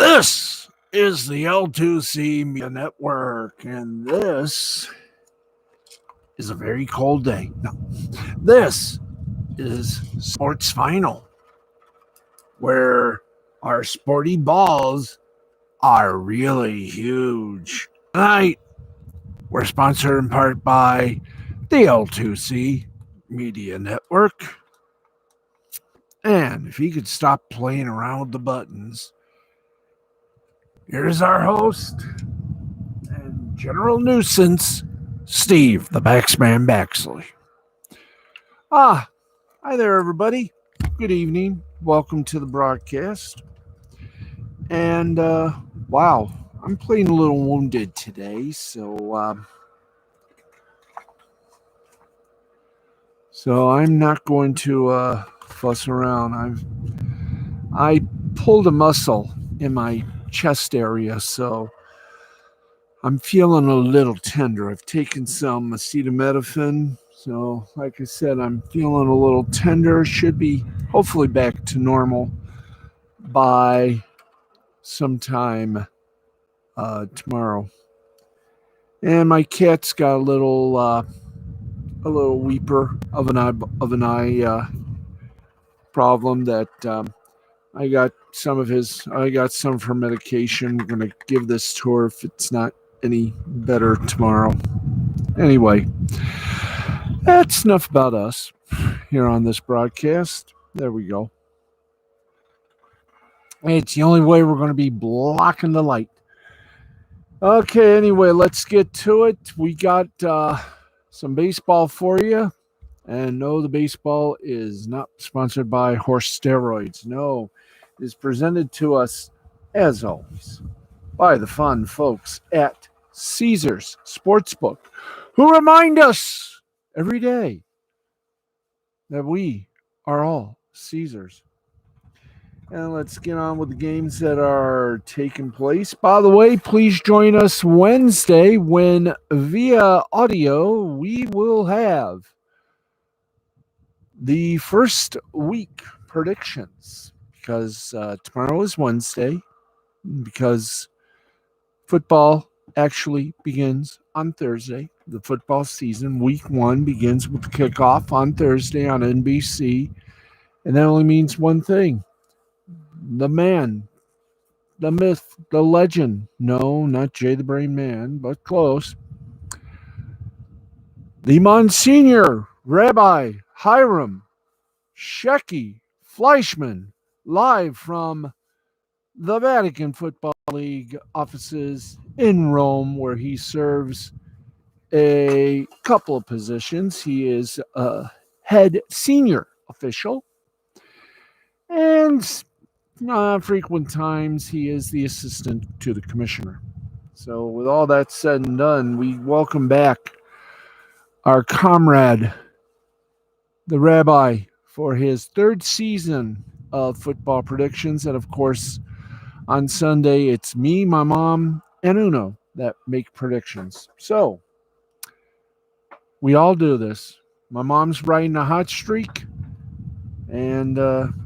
This is the L2C Media Network, and this is a very cold day. No, this is Sports Final, where our sporty balls are really huge. Tonight, we're sponsored in part by the L2C Media Network. And if you could stop playing around with the buttons, here's our host and general nuisance, Steve, the Baxman Baxley. Hi there, everybody. Good evening. Welcome to the broadcast. And, wow, I'm playing a little wounded today, so I'm not going to fuss around. I pulled a muscle in my chest area, so I'm feeling a little tender. I've taken some acetaminophen, so like I said, I'm feeling a little tender. Should be hopefully back to normal by sometime tomorrow. And my cat's got a little weeper of an eye problem that I got some of her medication. We're gonna give this to her if it's not any better tomorrow. Anyway, that's enough about us here on this broadcast. There we go. It's the only way we're going to be blocking the light. Okay, anyway, let's get to it. We got some baseball for you. And no, the baseball is not sponsored by horse steroids. No, it is presented to us, as always, by the fun folks at Caesars Sportsbook, who remind us every day that we are all Caesars. And let's get on with the games that are taking place. By the way, please join us Wednesday when via audio we will have the first week predictions, because tomorrow is Wednesday, because football actually begins on Thursday. The football season, week 1, begins with the kickoff on Thursday on NBC. And that only means one thing. The man, the myth, the legend. No, not Jay the Brain Man, but close. The Monsignor, Rabbi Hiram Shecky Fleischman, live from the Vatican Football League offices in Rome, where he serves a couple of positions. He is a head senior official, and frequent times he is the assistant to the commissioner. So with all that said and done, we welcome back our comrade, the rabbi, for his third season of football predictions. And of course, on Sunday, it's me, my mom, and Uno that make predictions. So we all do this. My mom's riding a hot streak, and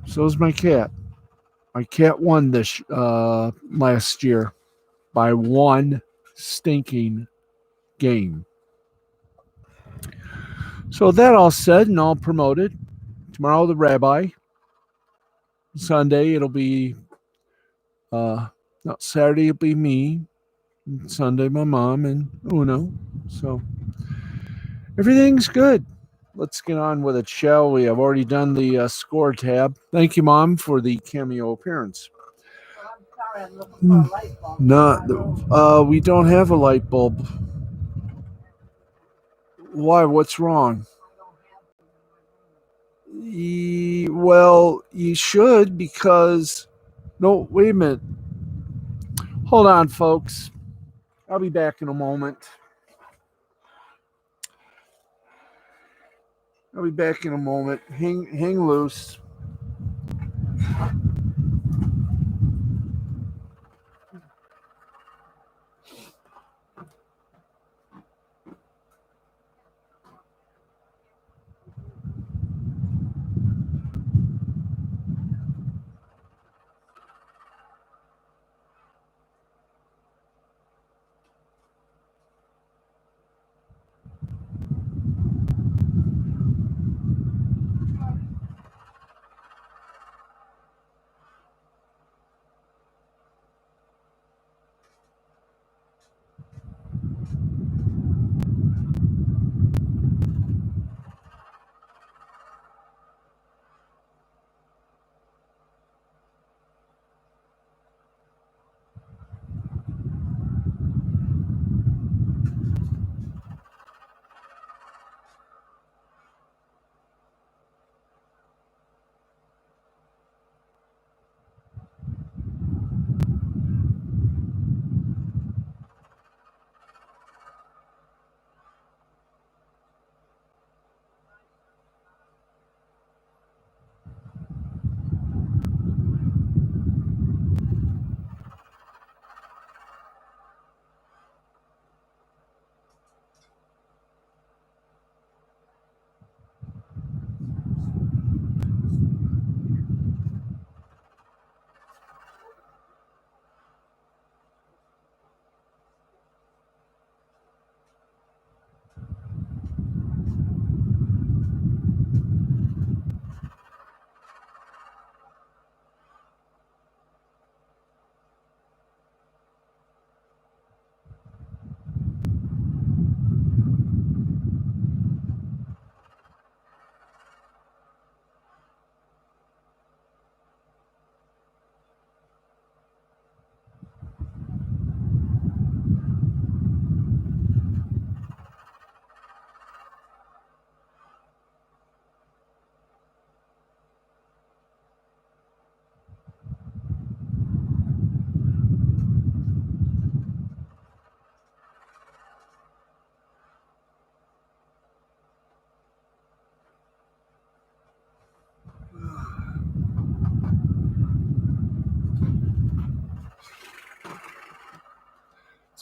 so is my cat. My cat won this last year by one stinking game. So that all said and all promoted, tomorrow the rabbi. Sunday it'll be, Saturday it'll be me. Sunday my mom and Uno. So everything's good. Let's get on with it, shall we? I've already done the score tab. Thank you, Mom, for the cameo appearance. I'm looking for a light bulb. No, we don't have a light bulb. Why? What's wrong? Well, you should, because... No, wait a minute. Hold on, folks. I'll be back in a moment. Hang loose.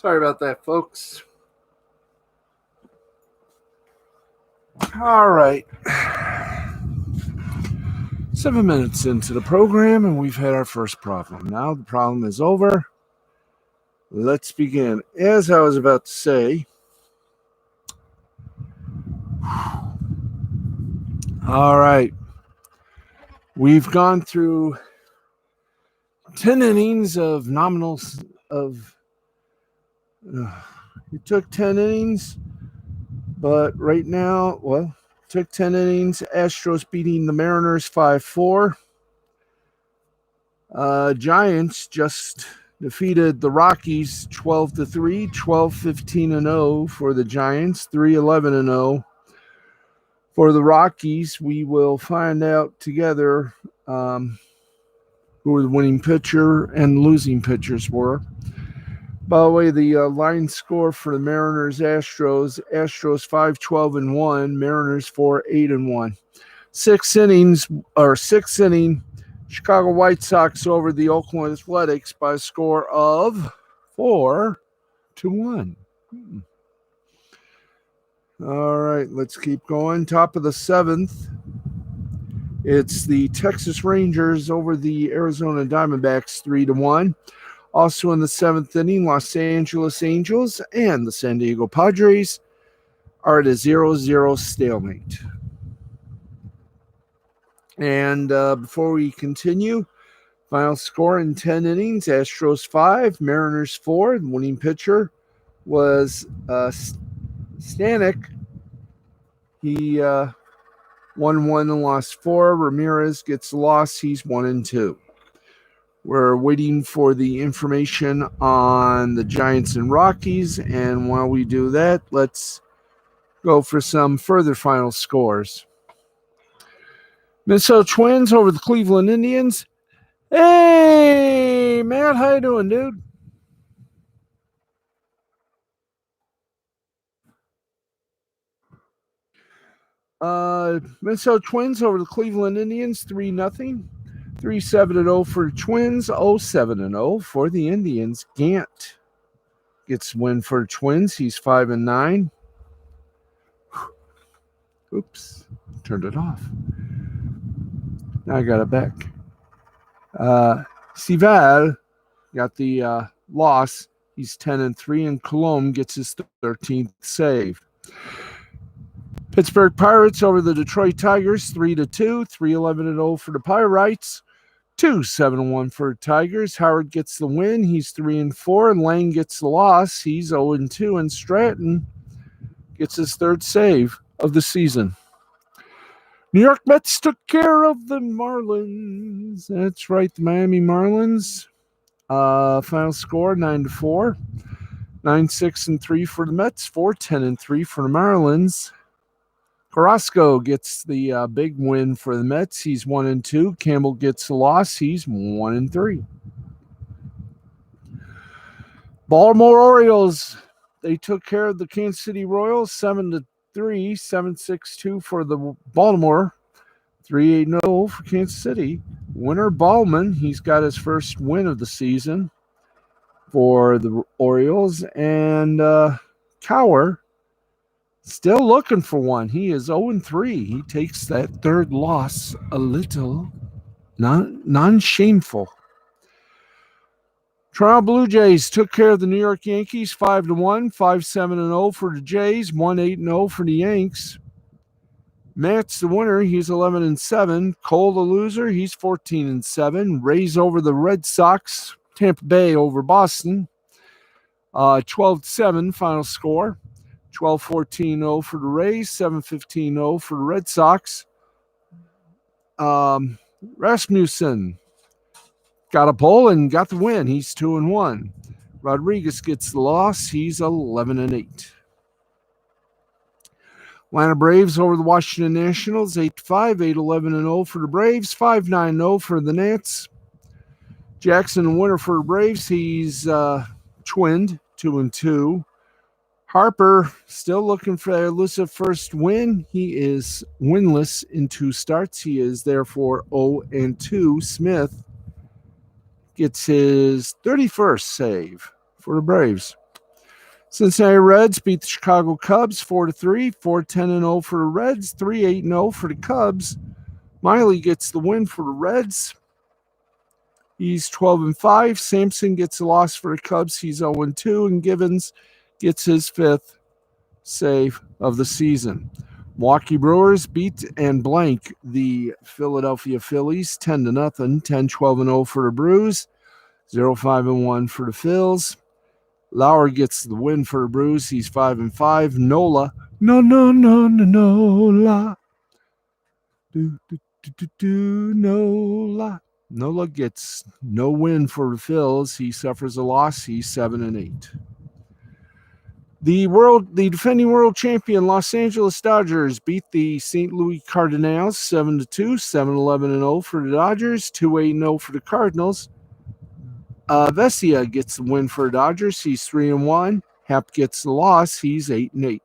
Sorry about that, folks. All right. 7 minutes into the program, and we've had our first problem. Now the problem is over. Let's begin. As I was about to say, all right. We've gone through 10 innings of nominals of it took 10 innings, but right now, well, it took 10 innings. Astros beating the Mariners 5-4. Giants just defeated the Rockies 12-3, 12-15-0 for the Giants, 3-11-0 for the Rockies. We will find out together who the winning pitcher and losing pitchers were. By the way, the line score for the Mariners Astros 5-12-1, Mariners 4-8-1. 6 inning Chicago White Sox over the Oakland Athletics by a score of 4-1. All right, let's keep going. Top of the 7th. It's the Texas Rangers over the Arizona Diamondbacks 3-1. Also in the 7th inning, Los Angeles Angels and the San Diego Padres are at a 0-0 stalemate. And before we continue, final score in 10 innings, Astros 5, Mariners 4. The winning pitcher was Stanek. He won 1 and lost 4. Ramirez gets the loss. He's 1-2. We're waiting for the information on the Giants and Rockies. And while we do that, let's go for some further final scores. Minnesota Twins over the Cleveland Indians. Hey, Matt, how you doing, dude? Minnesota Twins over the Cleveland Indians, 3-0. 3-7-0 for the Twins, 0-7-0 for the Indians. Gant gets win for the Twins. He's 5-9. Oops, turned it off. Now I got it back. Sival got the loss. He's 10-3, and Colomb gets his 13th save. Pittsburgh Pirates over the Detroit Tigers, 3-2, 3-11-0 for the Pirates, 2-7-1 for the Tigers. Howard gets the win. He's 3-4, and Lang gets the loss. He's 0-2, and Stratton gets his 3rd save of the season. New York Mets took care of the Marlins. That's right, the Miami Marlins. Final score, 9-4. 9-6-3 for the Mets, 4-10-3 for the Marlins. Carrasco gets the big win for the Mets. He's 1-2. Campbell gets the loss. He's 1-3. Baltimore Orioles, they took care of the Kansas City Royals, 7-3, 7-6-2 for the Baltimore, 3-8-0 for Kansas City. Winner Ballman, he's got his first win of the season for the Orioles. And Cowher, still looking for one. He is 0-3. He takes that 3rd loss a little non-shameful. Toronto Blue Jays took care of the New York Yankees 5-1, 5-7-0 for the Jays, 1-8-0 for the Yanks. Matt's the winner. He's 11-7. Cole the loser. He's 14-7. Rays over the Red Sox. Tampa Bay over Boston. 12-7 final score. 12-14-0 for the Rays. 7-15-0 for the Red Sox. Rasmussen got a pull and got the win. He's 2-1. Rodriguez gets the loss. He's 11-8. Atlanta Braves over the Washington Nationals, 8-5, 8-11-0 for the Braves, 5-9-0 for the Nats. Jackson, the winner for the Braves, he's twinned, 2-2. Harper still looking for that elusive first win. He is winless in 2 starts. He is therefore 0-2. Smith gets his 31st save for the Braves. Cincinnati Reds beat the Chicago Cubs 4-3, 4-10-0 for the Reds, 3-8-0 for the Cubs. Miley gets the win for the Reds. He's 12-5. Sampson gets a loss for the Cubs. He's 0-2, and Givens gets his 5th save of the season. Milwaukee Brewers beat and blank the Philadelphia Phillies 10-0, 10-12-0 for the Brews, 0-5-1 for the Phils. Lauer gets the win for the Brews. He's 5-5. Nola, Nola. Nola. Nola gets no win for the Phils. He suffers a loss. He's 7-8. The defending world champion Los Angeles Dodgers beat the St. Louis Cardinals 7-2, 7-11-0 for the Dodgers, 2-8-0 for the Cardinals. Vesia gets the win for the Dodgers. He's 3-1. Happ gets the loss. He's 8-8.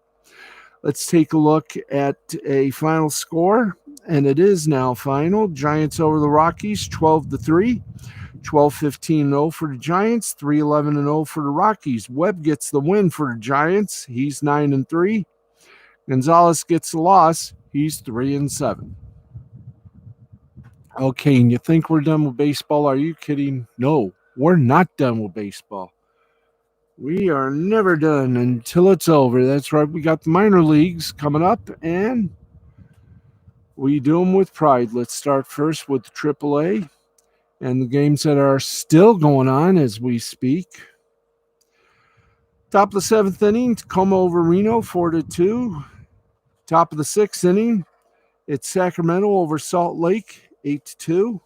Let's take a look at a final score, and it is now final. Giants over the Rockies 12-3. 12-15-0 for the Giants, 3-11-0 for the Rockies. Webb gets the win for the Giants. He's 9-3. Gonzalez gets the loss. He's 3-7. Okay, and you think we're done with baseball? Are you kidding? No, we're not done with baseball. We are never done until it's over. That's right. We got the minor leagues coming up, and we do them with pride. Let's start first with the AAA. And the games that are still going on as we speak. Top of the 7th inning, Tacoma over Reno, 4-2. Top of the 6th inning, it's Sacramento over Salt Lake, 8-2.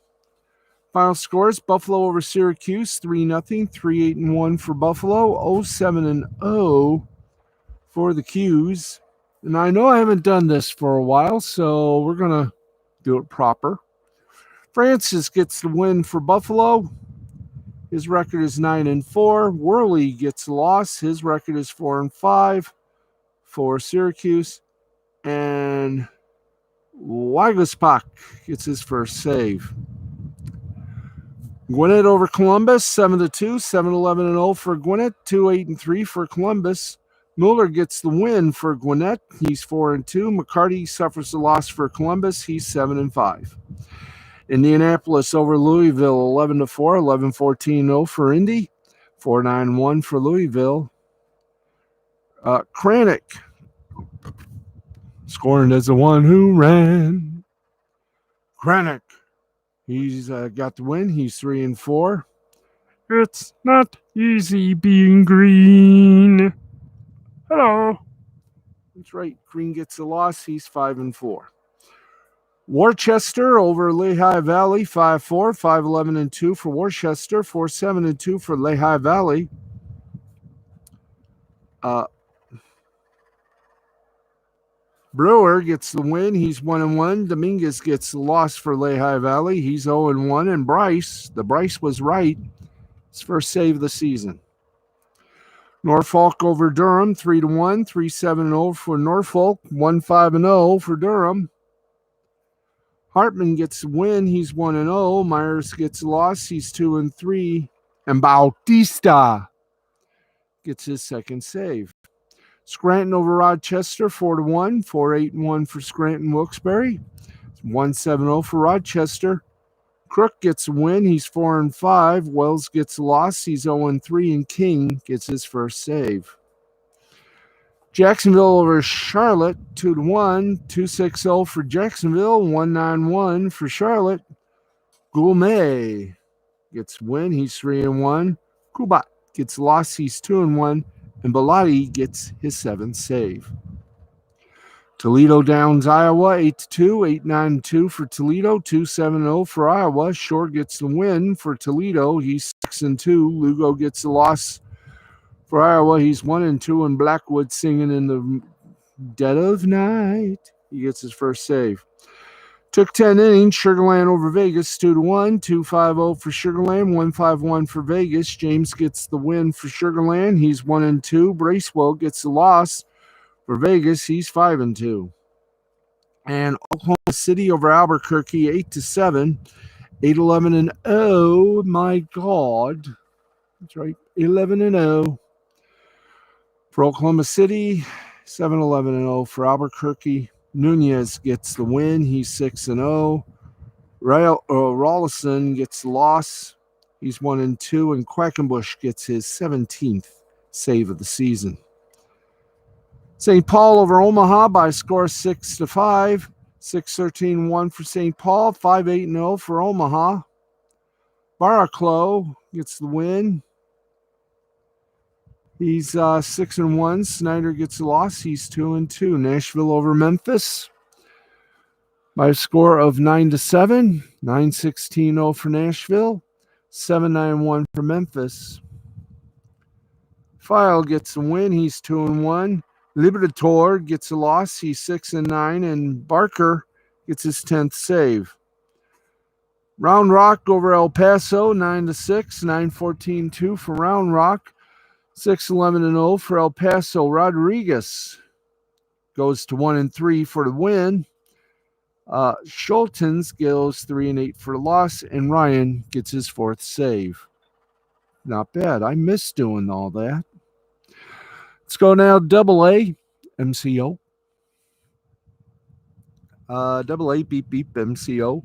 Final scores, Buffalo over Syracuse, 3-0, 3-8-1 for Buffalo, 0-7-0 for the Qs. And I know I haven't done this for a while, so we're going to do it proper. Francis gets the win for Buffalo. His record is 9-4. Worley gets the loss. His record is 4-5 for Syracuse. And Wagaspak gets his first save. Gwinnett over Columbus, 7-2, 7-11-0 for Gwinnett, 2-8-3 for Columbus. Mueller gets the win for Gwinnett. He's 4-2. McCarty suffers the loss for Columbus. He's 7-5. Indianapolis over Louisville, 11-4, 11-14-0 for Indy, 4-9-1 for Louisville. Kranick scoring as the one who ran. Kranick, he's got the win. He's 3-4. It's not easy being green. Hello. That's right. Green gets the loss. He's 5-4. Worcester over Lehigh Valley, 5-4, 5-11-2 for Worcester, 4-7-2 for Lehigh Valley. Brewer gets the win. He's 1-1. Dominguez gets the loss for Lehigh Valley. He's 0-1. And Bryce was right. His first save of the season. Norfolk over Durham, 3-1, 3-7-0 for Norfolk, 1-5-0 for Durham. Hartman gets the win. He's 1-0. Myers gets the loss. He's 2-3. And Bautista gets his second save. Scranton over Rochester, 4-1, 4-8-1 for Scranton Wilkes-Barre. 1-7-0 for Rochester. Crook gets a win. He's 4-5. Wells gets a loss. He's 0-3. And King gets his first save. Jacksonville over Charlotte, 2-1, 2-6-0 for Jacksonville, 1-9-1 for Charlotte. Gourmet gets win. He's 3-1. Kubat gets lost. He's 2-1. And Bellotti gets his seventh save. Toledo Downs, Iowa, 8-2, 8-9-2 for Toledo, 2-7-0 for Iowa. Shore gets the win for Toledo. He's 6-2. Lugo gets the loss for Iowa. He's 1-2. And Blackwood singing in the dead of night. He gets his first save. Took 10 innings. Sugarland over Vegas, 2-1, 2-5-0 for Sugarland, 1-5-1 for Vegas. James gets the win for Sugarland. He's 1-2. Bracewell gets the loss for Vegas. He's 5-2. And Oklahoma City over Albuquerque, 8-7, 8-11-0. My God. That's right, 11-0. For Oklahoma City, 7-11-0 for Albuquerque. Nunez gets the win. He's 6-0. Rawlison gets the loss. He's 1-2. And Quackenbush gets his 17th save of the season. St. Paul over Omaha by a score of 6-5. 6-13-1 for St. Paul. 5-8-0 for Omaha. Baraclough gets the win. He's 6-1. Snyder gets the loss. He's 2-2. Nashville over Memphis by a score of 9-7. 9-16-0 for Nashville. 7-9-1 for Memphis. File gets the win. He's 2-1. Liberatore gets a loss. He's 6-9. And Barker gets his 10th save. Round Rock over El Paso, 9-6. 9-14-2 for Round Rock. 6-11-0 for El Paso. Rodriguez goes to 1-3 for the win. Schultens goes 3-8 for the loss. And Ryan gets his 4th save. Not bad. I miss doing all that. Let's go now AA, MCO. AA, beep, beep, MCO.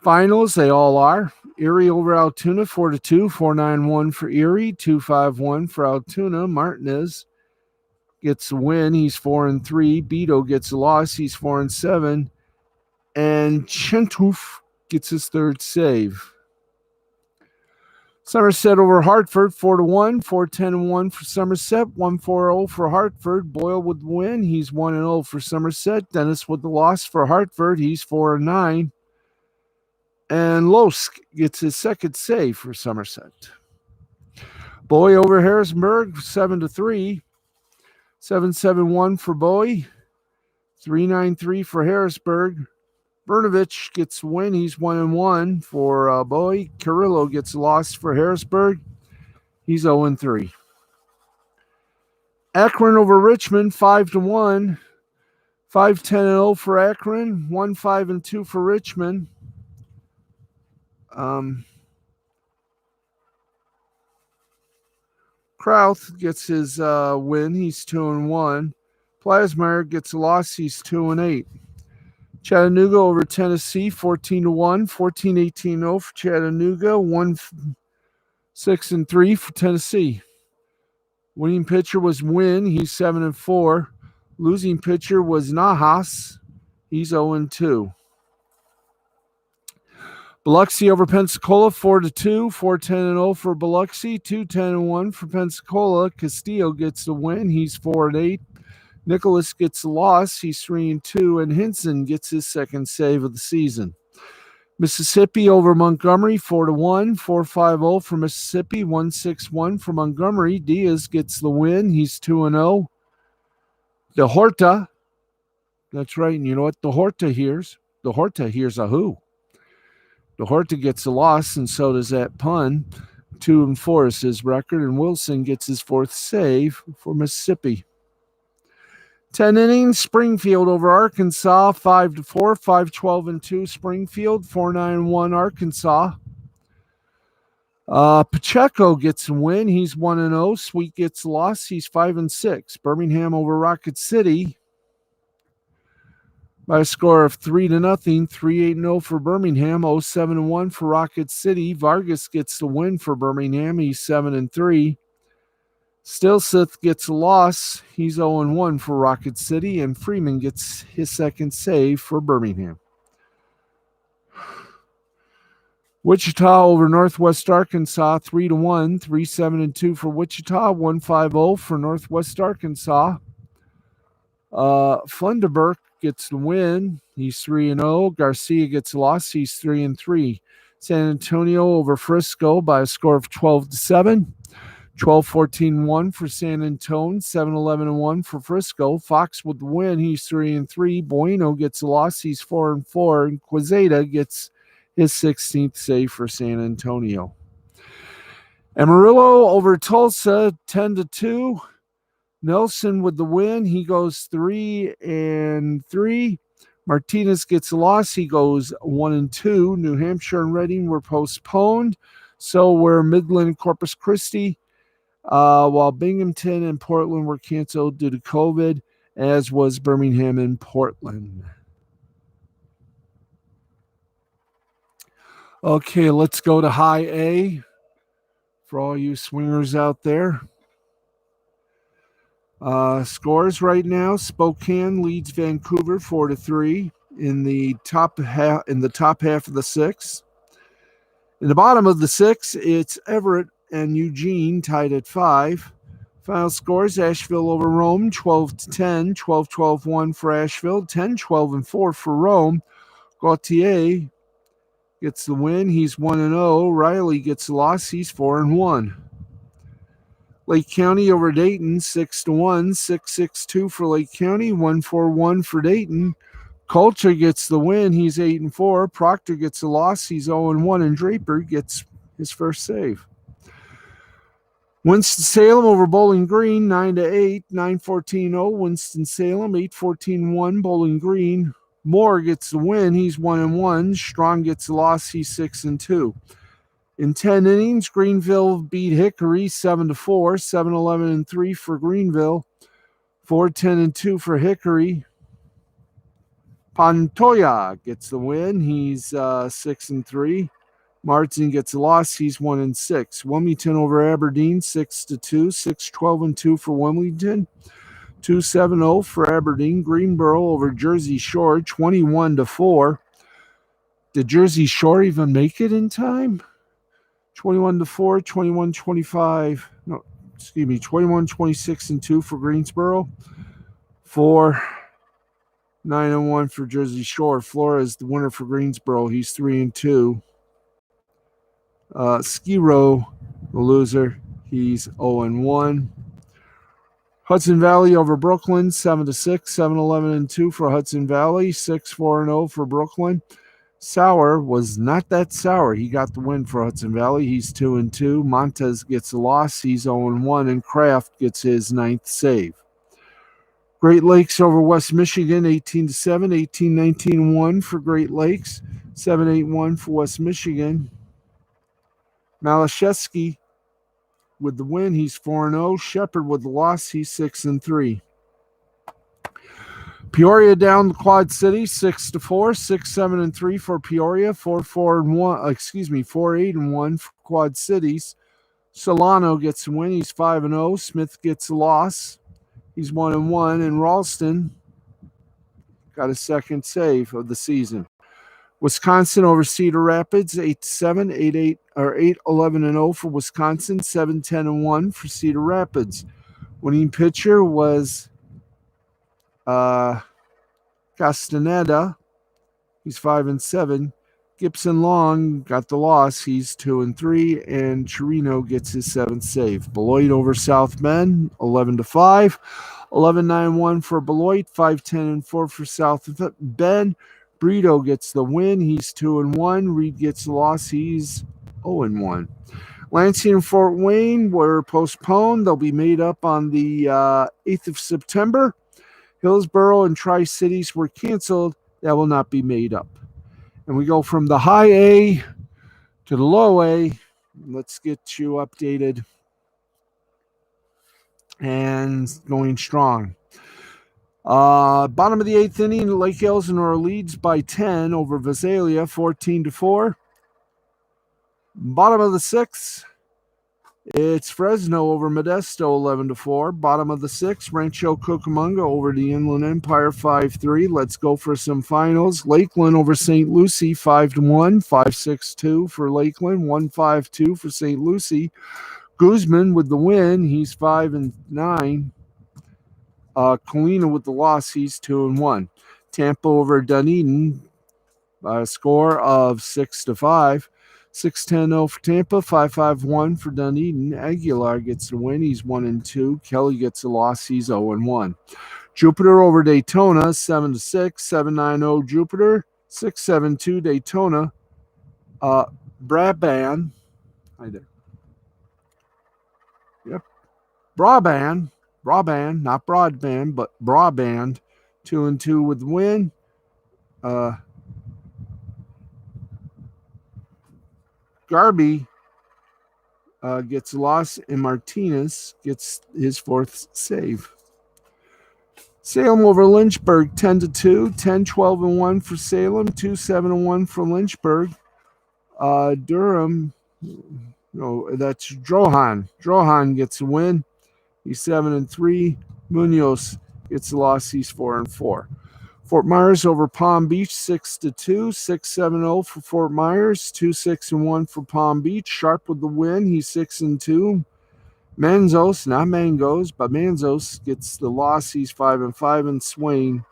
Finals, they all are. Erie over Altoona, 4-2. 4-9-1 for Erie. 2-5-1 for Altoona. Martinez gets the win. He's 4-3. Beto gets the loss. He's 4-7. And Chentuf gets his 3rd save. Somerset over Hartford, 4-1, 4-10-1 for Somerset, 1-4-0 for Hartford. Boyle with the win. He's 1-0 for Somerset. Dennis with the loss for Hartford. He's 4-9. And Losk gets his 2nd save for Somerset. Bowie over Harrisburg, 7-3. 7-7-1 for Bowie. 3-9-3 for Harrisburg. Bernovich gets the win. He's 1-1 for Bowie. Carrillo gets a loss for Harrisburg. He's 0-3. Akron over Richmond, 5-1. 5-10-0 for Akron. 1-5-2 for Richmond. Krauth gets his win. He's 2-1. Plasmeyer gets a loss. He's 2-8. Chattanooga over Tennessee, 14-1, 14-18-0 for Chattanooga, 1-6-3 for Tennessee. Winning pitcher was Wynn. He's 7-4. Losing pitcher was Nahas. He's 0-2. Biloxi over Pensacola, 4-2, 4-10-0 for Biloxi, 2-10-1 for Pensacola. Castillo gets the win. He's 4-8. Nicholas gets the loss. He's 3-2, and Hinson gets his 2nd save of the season. Mississippi over Montgomery, 4-1, 4-5-0 for Mississippi, 1-6-1 for Montgomery. Diaz gets the win. He's 2-0. De Horta, that's right, and you know what De Horta hears? De Horta hears a who. De Horta gets a loss, and so does that pun. 2-4 is his record, and Wilson gets his 4th save for Mississippi. 10 innings, Springfield over Arkansas, 5-4, 5-12-2 Springfield, 4-9-1 Arkansas. Pacheco gets a win. He's 1-0. Sweet gets a loss. He's 5-6. Birmingham over Rocket City by a score of 3-0, 3-8-0 for Birmingham, 0-7-1 for Rocket City. Vargas gets the win for Birmingham. He's 7-3. Stillsith gets a loss. He's 0-1 for Rocket City, and Freeman gets his 2nd save for Birmingham. Wichita over Northwest Arkansas, 3-1, 3-7-2 for Wichita, 1-5-0 for Northwest Arkansas. Funderburk gets the win. He's 3-0. Garcia gets a loss. He's 3-3. San Antonio over Frisco by a score of 12-7. 12-14-1 for San Antonio, 7-11-1 for Frisco. Fox with the win. He's 3-3. Bueno gets a loss. He's 4-4. And Quezada gets his 16th save for San Antonio. Amarillo over Tulsa, 10-2. Nelson with the win. He goes 3-3. Martinez gets a loss. He goes 1-2. New Hampshire and Reading were postponed. So were Midland and Corpus Christi. while Binghamton and Portland were canceled due to COVID, as was Birmingham and Portland. Okay, let's go to high A for all you swingers out there. Scores right now: Spokane leads Vancouver 4-3 in the top half of the sixth. In the bottom of the sixth, it's Everett and Eugene tied at 5. Final scores: Asheville over Rome 12-10, 12-12-1 for Asheville, 10-12-4 for Rome. Gautier gets the win. He's 1-0. Riley gets the loss. He's 4-1. Lake County over Dayton 6-1, 6-6-2 for Lake County, 1-4-1 for Dayton. Coulter gets the win. He's 8-4. Proctor gets the loss. He's 0-1, and Draper gets his first save. Winston-Salem over Bowling Green 9-8, 9-14-0. Winston-Salem 8-14-1. Bowling Green. Moore gets the win. He's 1-1. Strong gets the loss. He's 6-2. In 10 innings, Greenville beat Hickory 7-4, 7-11-3 for Greenville, 4-10-2 for Hickory. Pantoja gets the win. He's 6-3. Martin gets a loss. He's 1-6. Wilmington over Aberdeen 6-2, 6-12-2 for Wilmington, 2-7-0 for Aberdeen. Greenboro over Jersey Shore 21-4. Did Jersey Shore even make it in time? 21-4, 21-25. No, excuse me, 21-26-2 for Greensboro. 4-9-1 for Jersey Shore. Flores the winner for Greensboro. He's 3-2. Skiro, the loser. He's 0-1. Hudson Valley over Brooklyn 7-6, 7-11-2 for Hudson Valley. 6-4-0 for Brooklyn. Sauer was not that sour. He got the win for Hudson Valley. He's 2-2. Montez gets a loss. He's 0-1, and Kraft gets his 9th save. Great Lakes over West Michigan 18-7, 18-19-1 for Great Lakes, 7-8-1 for West Michigan. Malashevsky with the win. He's 4-0. Shepard with the loss. He's 6-3. Peoria down the Quad City 6-4, 6-7-3 for Peoria, 4-8-1 for Quad Cities. Solano gets the win. He's 5-0. Smith gets the loss. He's 1-1, and Ralston got a second save of the season. Wisconsin over Cedar Rapids 8-7, 8-11-0 for Wisconsin, 7-10-1 for Cedar Rapids. Winning pitcher was Castaneda. He's 5-7. Gibson Long got the loss. He's 2-3, and Chirino gets his 7th save. Beloit over South Bend 11-5, 11-9-1 for Beloit, 5-10-4 for South Bend. Brito gets the win. He's 2-1. Reed gets the loss. He's 0-1. Lansing and Fort Wayne were postponed. They'll be made up on the 8th of September. Hillsboro and Tri-Cities were canceled. That will not be made up. And we go from the high A to the low A. Let's get you updated and going strong. Bottom of the 8th inning, Lake Elsinore leads by 10 over Visalia, 14-4. Bottom of the 6th, it's Fresno over Modesto, 11-4. Bottom of the 6th, Rancho Cucamonga over the Inland Empire, 5-3. Let's go for some finals. Lakeland over St. Lucie, 5-1, 5-6-2 for Lakeland, 1-5-2 for St. Lucie. Guzman with the win, he's 5-9. Colina with the loss, he's 2-1. Tampa over Dunedin by a score of 6-5. 6-10-0 for Tampa, 5-5-1 for Dunedin. Aguilar gets the win. He's 1-2. Kelly gets the loss. He's 0-1. Jupiter over Daytona, 7-6, 7-9-0 Jupiter, 6-7-2 Daytona. Brabant. Hi there. Yep. Brabant, not broadband, but Brabant, 2-2 with the win. Garby gets a loss, and Martinez gets his fourth save. Salem over Lynchburg 10-2, 10-12-1 for Salem, 2-7-1 for Lynchburg. Durham, no, that's Drohan. Drohan gets a win. He's 7-3. Munoz gets a loss. He's 4-4. Fort Myers over Palm Beach 6-2, 6-7-0 for Fort Myers, 2-6-1 for Palm Beach. Sharp with the win. He's 6-2. Manzos, not Mangos, but Manzos gets the loss. He's 5-5, and Swain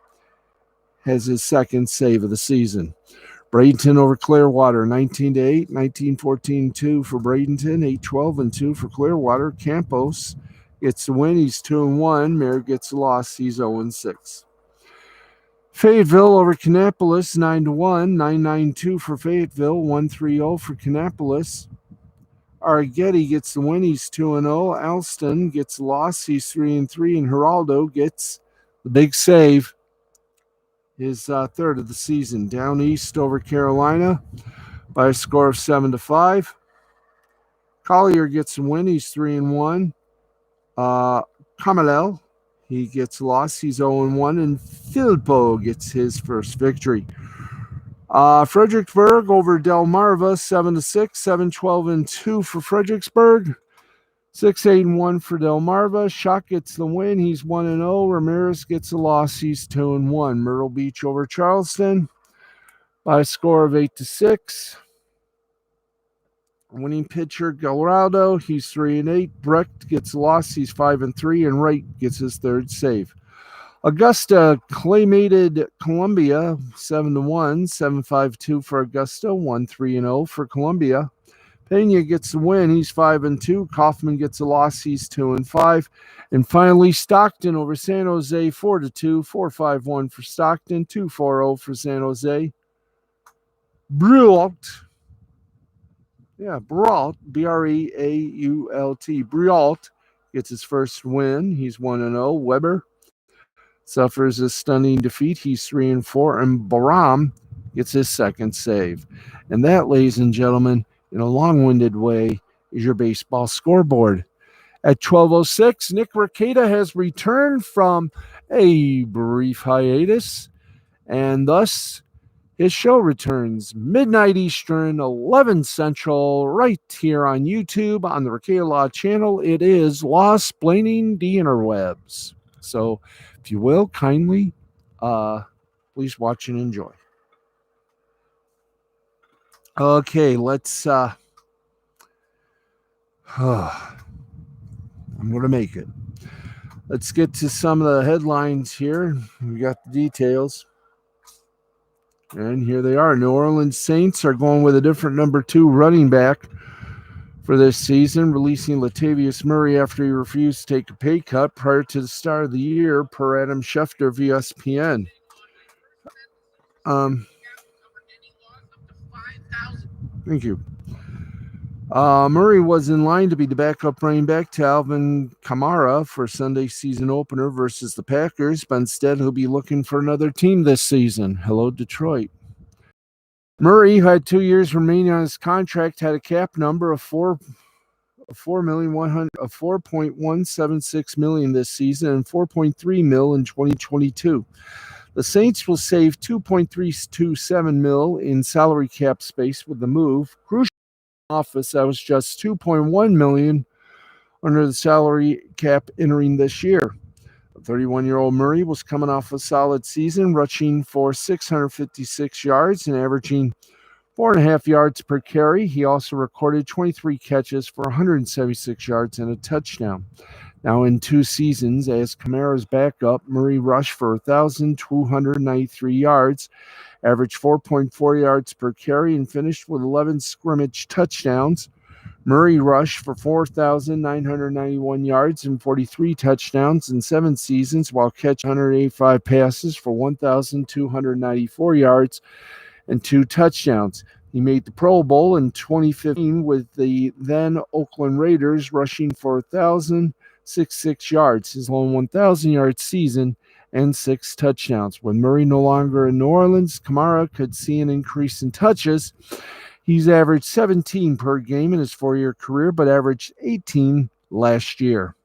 has his second save of the season. Bradenton over Clearwater, 19-8, 19-14-2 for Bradenton, 8-12-2 for Clearwater. Campos gets the win. He's 2-1. Mayor gets the loss. He's 0-6. Fayetteville over Kannapolis, 9-1, 9-9-2 for Fayetteville, 1-3-0 for Kannapolis. Arguetti gets the win. He's 2-0. Alston gets the loss. He's 3-3. And Geraldo gets the big save, his third of the season. Down east over Carolina by a score of 7-5. Collier gets the win. He's 3-1. Camalel, he gets lost. He's 0-1. And Filippo gets his first victory. Fredericksburg over Delmarva, 7-6, 7-12-2 for Fredericksburg, 6-8-1 for Delmarva. Schock gets the win. He's 1-0. Ramirez gets a loss. He's 2-1. Myrtle Beach over Charleston by a score of 8-6. Winning pitcher Gallardo, he's 3-8. Brecht gets a loss. He's 5-3, and Wright gets his third save. Augusta claymated Columbia 7-1, 7-5-2 for Augusta, 1-3-0 for Columbia. Pena gets the win. He's 5-2. Kaufman gets a loss. He's 2-5. And finally, Stockton over San Jose, 4-2, 4-5-1 for Stockton, 2-4-0 for San Jose. Brault, Brault, B-R-E-A-U-L-T. Brault gets his first win. He's 1-0. Weber suffers a stunning defeat. He's 3-4, and Baram gets his second save. And that, ladies and gentlemen, in a long-winded way, is your baseball scoreboard. At 12:06, Nick Rekieta has returned from a brief hiatus, and thus his show returns midnight Eastern, 11 Central, right here on YouTube on the Rekieta Law channel. It is Law Splaining the Interwebs. So, if you will, kindly, please watch and enjoy. Okay, let's, I'm going to make it. Let's get to some of the headlines here. We got the details. And here they are. New Orleans Saints are going with a different number 2 running back for this season, releasing Latavius Murray after he refused to take a pay cut prior to the start of the year, per Adam Schefter of ESPN. Thank you. Murray was in line to be the backup running back to Alvin Kamara for Sunday's season opener versus the Packers, but instead he'll be looking for another team this season. Hello, Detroit. Murray, who had 2 years remaining on his contract, had a cap number of $4.176 million this season and $4.3 million in 2022. The Saints will save $2.327 million in salary cap space with the move. Crucial office that was just $2.1 million under the salary cap entering this year. The 31-year-old Murray was coming off a solid season, rushing for 656 yards and averaging 4.5 yards per carry. He also recorded 23 catches for 176 yards and a touchdown. Now, in 2 seasons as Kamara's backup, Murray rushed for 1,293 yards, averaged 4.4 yards per carry, and finished with 11 scrimmage touchdowns. Murray rushed for 4,991 yards and 43 touchdowns in 7 seasons, while catching 185 passes for 1,294 yards and 2 touchdowns. He made the Pro Bowl in 2015 with the then Oakland Raiders, rushing for 1,066 yards, his lone 1,000-yard season, and 6 touchdowns. With Murray no longer in New Orleans, Kamara could see an increase in touches. He's averaged 17 per game in his 4-year career, but averaged 18 last year.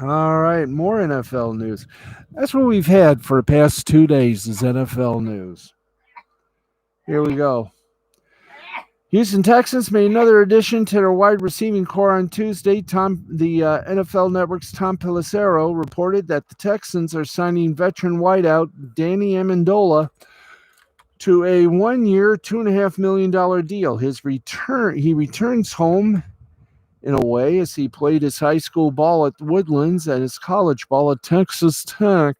All right, more NFL news. That's what we've had for the past 2 days is NFL news. Here we go. Houston Texans made another addition to their wide receiving core on Tuesday. The NFL Network's Tom Pelissero reported that the Texans are signing veteran wideout Danny Amendola to a 1-year, $2.5 million deal. He returns home in a way as he played his high school ball at Woodlands and his college ball at Texas Tech.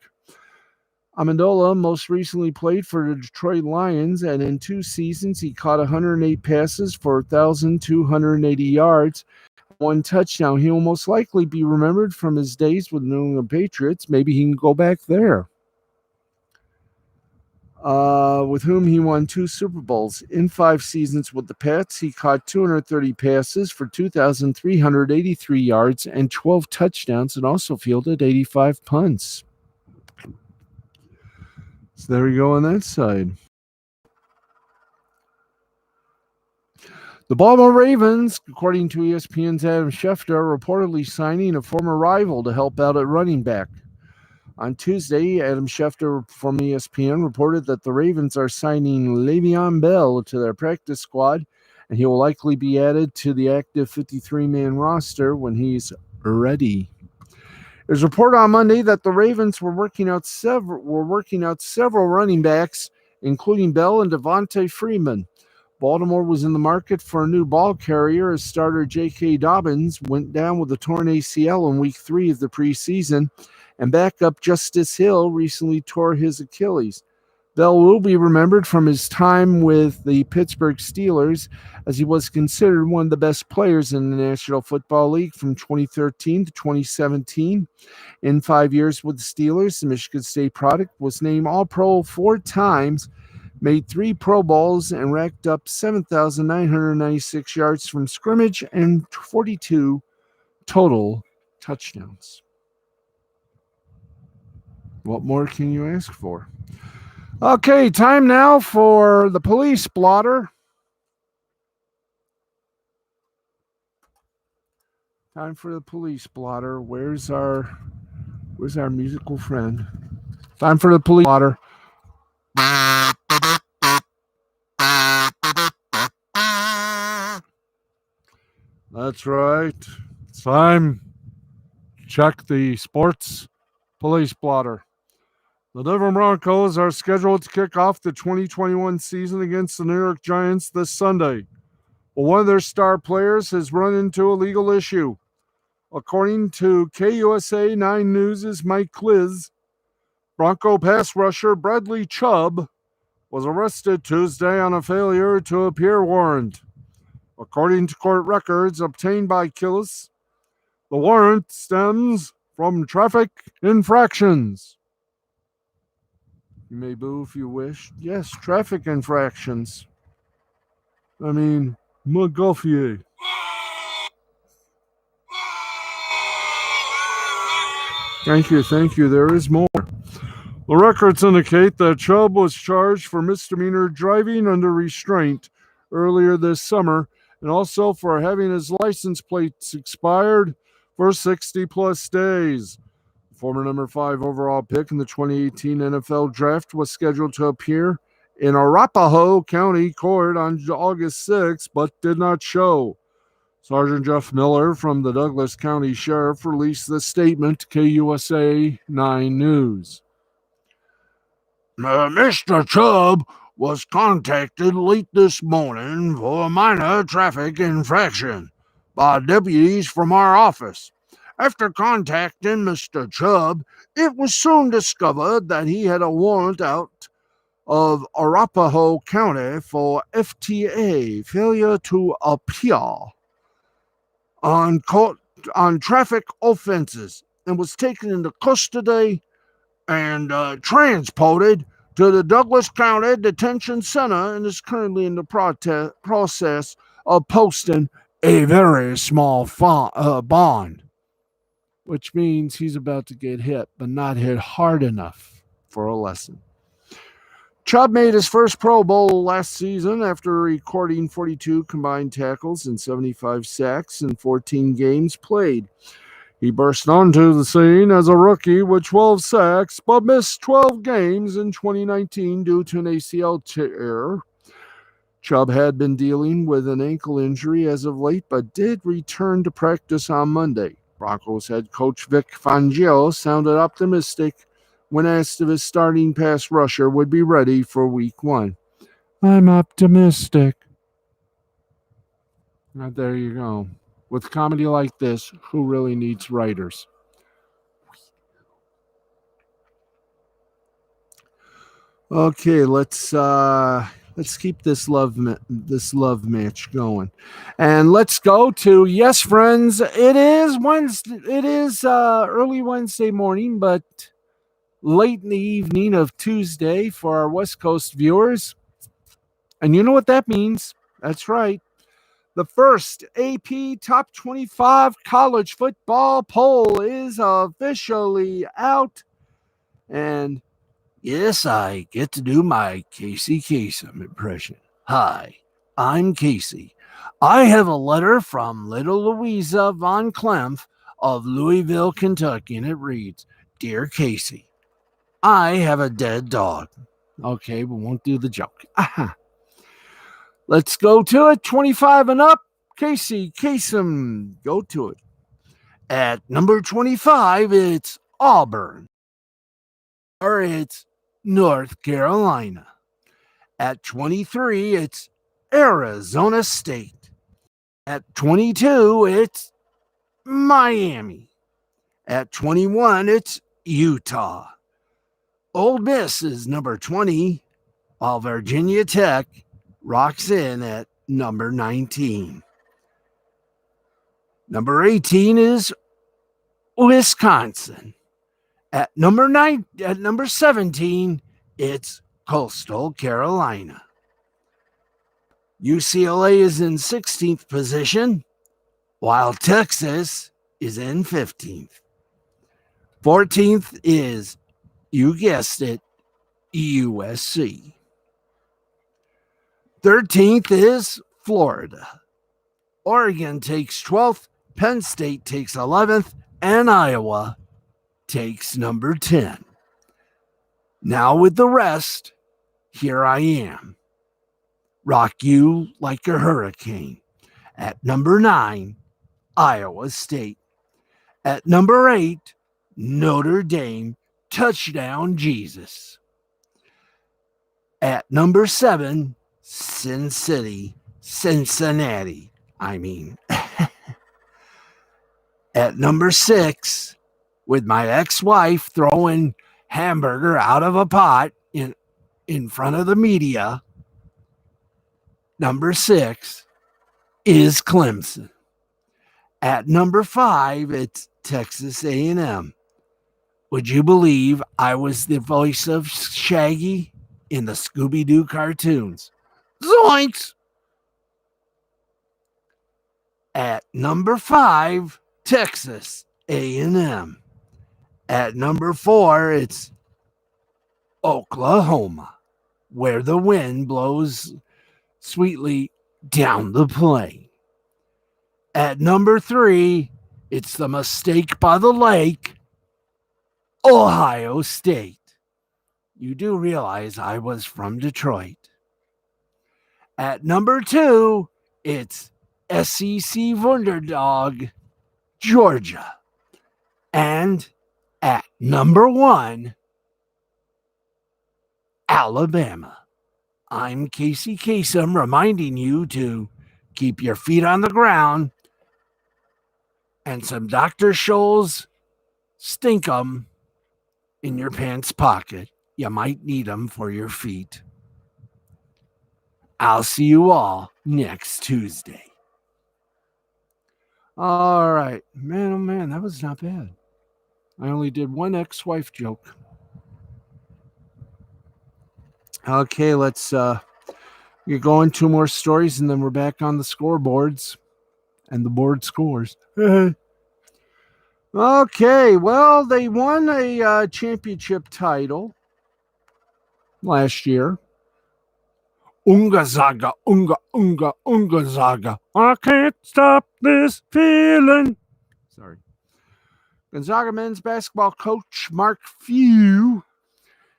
Amendola most recently played for the Detroit Lions, and in 2 seasons he caught 108 passes for 1,280 yards, 1 touchdown. He will most likely be remembered from his days with the New England Patriots. Maybe he can go back there. With whom he won 2 Super Bowls. In 5 seasons with the Pats, he caught 230 passes for 2,383 yards and 12 touchdowns, and also fielded 85 punts. So there we go on that side. The Baltimore Ravens, according to ESPN's Adam Schefter, are reportedly signing a former rival to help out at running back. On Tuesday, Adam Schefter from ESPN reported that the Ravens are signing Le'Veon Bell to their practice squad, and he will likely be added to the active 53-man roster when he's ready. There's a report on Monday that the Ravens were working out several running backs, including Bell and Devontae Freeman. Baltimore was in the market for a new ball carrier as starter J.K. Dobbins went down with a torn ACL in Week 3 of the preseason, and backup Justice Hill recently tore his Achilles. Bell will be remembered from his time with the Pittsburgh Steelers, as he was considered one of the best players in the National Football League from 2013 to 2017. In 5 years with the Steelers, the Michigan State product was named All-Pro 4 times, made 3 Pro Bowls, and racked up 7,996 yards from scrimmage and 42 total touchdowns. What more can you ask for? Okay, time now for the police blotter. Time for the police blotter. Where's our musical friend? Time for the police blotter. That's right. It's time to check the sports police blotter. The Denver Broncos are scheduled to kick off the 2021 season against the New York Giants this Sunday. But one of their star players has run into a legal issue. According to KUSA 9 News' Mike Kliz, Bronco pass rusher Bradley Chubb was arrested Tuesday on a failure to appear warrant. According to court records obtained by Kliz, the warrant stems from traffic infractions. You may boo if you wish. Yes, traffic infractions. I mean, Montgolfier. Thank you. There is more. The records indicate that Chubb was charged for misdemeanor driving under restraint earlier this summer, and also for having his license plates expired for 60-plus days. The former number 5 overall pick in the 2018 NFL Draft was scheduled to appear in Arapahoe County Court on August 6, but did not show. Sergeant Jeff Miller from the Douglas County Sheriff released this statement to KUSA 9 News. Mr. Chubb was contacted late this morning for a minor traffic infraction by deputies from our office. After contacting Mr. Chubb, it was soon discovered that he had a warrant out of Arapahoe County for FTA, failure to appear, on traffic offenses, and was taken into custody and transported to the Douglas County Detention Center and is currently in the process of posting a very small bond, which means he's about to get hit, but not hit hard enough for a lesson. Chubb made his first Pro Bowl last season after recording 42 combined tackles and 75 sacks in 14 games played. He burst onto the scene as a rookie with 12 sacks, but missed 12 games in 2019 due to an ACL tear. Chubb had been dealing with an ankle injury as of late, but did return to practice on Monday. Broncos head coach Vic Fangio sounded optimistic when asked if his starting pass rusher would be ready for Week 1. I'm optimistic. Now, there you go. With comedy like this, who really needs writers? Okay, let's keep this love match going, and let's go to yes, friends. It is Wednesday. It is early Wednesday morning, but late in the evening of Tuesday for our West Coast viewers, and you know what that means. That's right. The first AP Top 25 college football poll is officially out. And yes, I get to do my Casey Kasem impression. Hi, I'm Casey. I have a letter from little Louisa Von Klemp of Louisville, Kentucky, and it reads, Dear Casey, I have a dead dog. Okay, we won't do the joke. Aha. Let's go to it. 25 and up. Casey Kasem, go to it. At number 25, it's Auburn. Or it's North Carolina. At 23, it's Arizona State. At 22, it's Miami. At 21, it's Utah. Ole Miss is number 20, while Virginia Tech rocks in at number 19. Number 18 is Wisconsin. At number 17, it's Coastal Carolina. UCLA is in 16th position, while Texas is in 15th. 14th is, you guessed it, USC. 13th is Florida. Oregon takes 12th, Penn State takes 11th, and Iowa takes number 10. Now with the rest, here I am. Rock you like a hurricane. At number 9, Iowa State. At number 8, Notre Dame, touchdown Jesus. At number 7, Cincinnati. At number 6, with my ex-wife throwing hamburger out of a pot in front of the media, number 6 is Clemson. At number 5, it's Texas A&M. Would you believe I was the voice of Shaggy in the Scooby-Doo cartoons? Zoinks! At number 5, Texas A&M. At number 4, it's Oklahoma, where the wind blows sweetly down the plain. At number 3, it's the mistake by the lake, Ohio State. You do realize I was from Detroit. At number 2, it's SEC Wunderdog, Georgia. And at number 1, Alabama. I'm Casey Kasem reminding you to keep your feet on the ground and some Dr. Scholl's Stinkum in your pants pocket. You might need them for your feet. I'll see you all next Tuesday. All right. Man, oh man, that was not bad. I only did one ex-wife joke. Okay, let's get going. 2 more stories, and then we're back on the scoreboards and the board scores. Okay, well, they won a championship title last year. Unga Zaga, Unga, Unga, Unga Zaga. I can't stop this feeling. Sorry. Gonzaga men's basketball coach Mark Few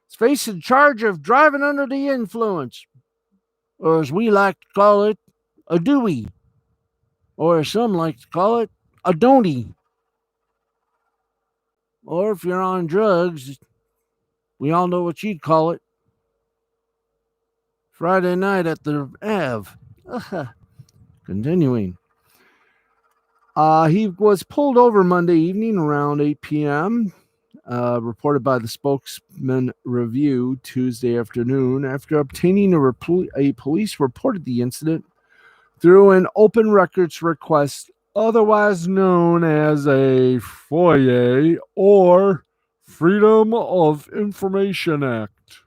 is facing charge of driving under the influence, or as we like to call it, a Dewey, or as some like to call it, a Don'ty. Or if you're on drugs, we all know what you'd call it. Friday night at the Ave. Continuing. He was pulled over Monday evening around 8 p.m., reported by the Spokesman Review Tuesday afternoon, after obtaining a police reported the incident through an open records request, otherwise known as a FOIA or Freedom of Information Act.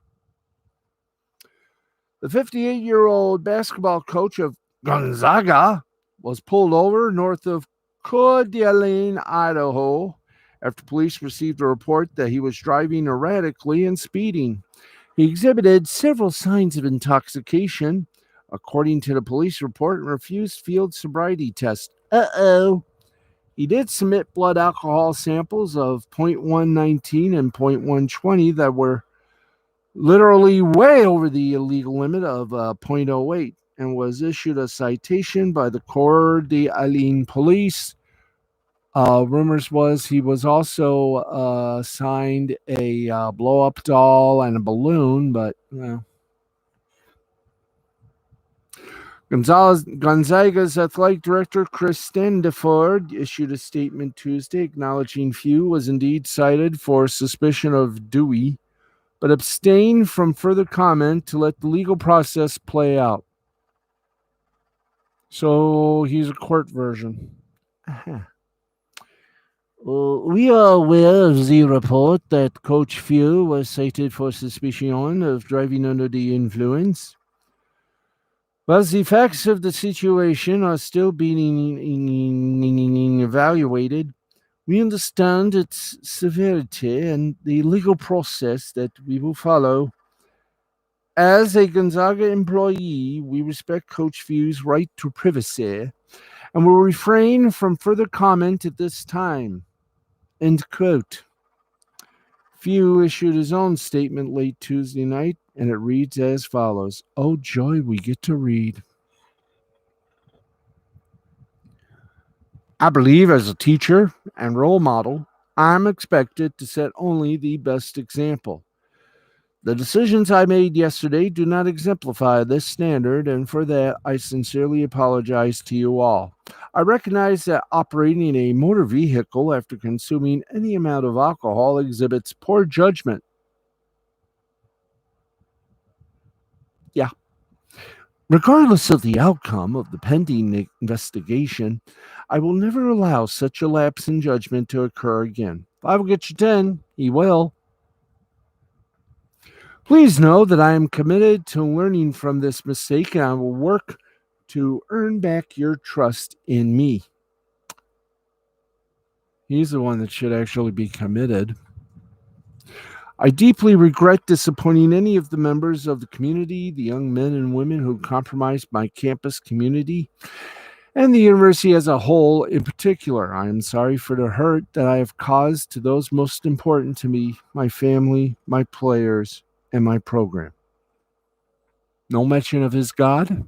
The 58-year-old basketball coach of Gonzaga was pulled over north of Coeur d'Alene, Idaho, after police received a report that he was driving erratically and speeding. He exhibited several signs of intoxication, according to the police report, and refused field sobriety tests. He did submit blood alcohol samples of 0.119 and 0.120 that were literally way over the illegal limit of 0.08, and was issued a citation by the Coeur d'Alene police. Rumors was he was also signed a blow-up doll and a balloon, but Gonzaga's athletic director, Chris Standiford, issued a statement Tuesday acknowledging Few was indeed cited for suspicion of Dewey, but abstained from further comment to let the legal process play out. So he's a court version. We are aware of the report that Coach Few was cited for suspicion of driving under the influence. While the facts of the situation are still being evaluated, we understand its severity and the legal process that we will follow. As a Gonzaga employee, we respect Coach Few's right to privacy and will refrain from further comment at this time. End quote. Few issued his own statement late Tuesday night, and it reads as follows. Oh, joy, we get to read. I believe as a teacher and role model, I'm expected to set only the best example. The decisions I made yesterday do not exemplify this standard, and for that, I sincerely apologize to you all. I recognize that operating a motor vehicle after consuming any amount of alcohol exhibits poor judgment. Yeah. Regardless of the outcome of the pending investigation, I will never allow such a lapse in judgment to occur again. If I will get you 10, he will. Please know that I am committed to learning from this mistake, and I will work to earn back your trust in me. He's the one that should actually be committed. I deeply regret disappointing any of the members of the community, the young men and women who compromised my campus community, and the university as a whole in particular. I am sorry for the hurt that I have caused to those most important to me, my family, my players, and my program. No mention of his God.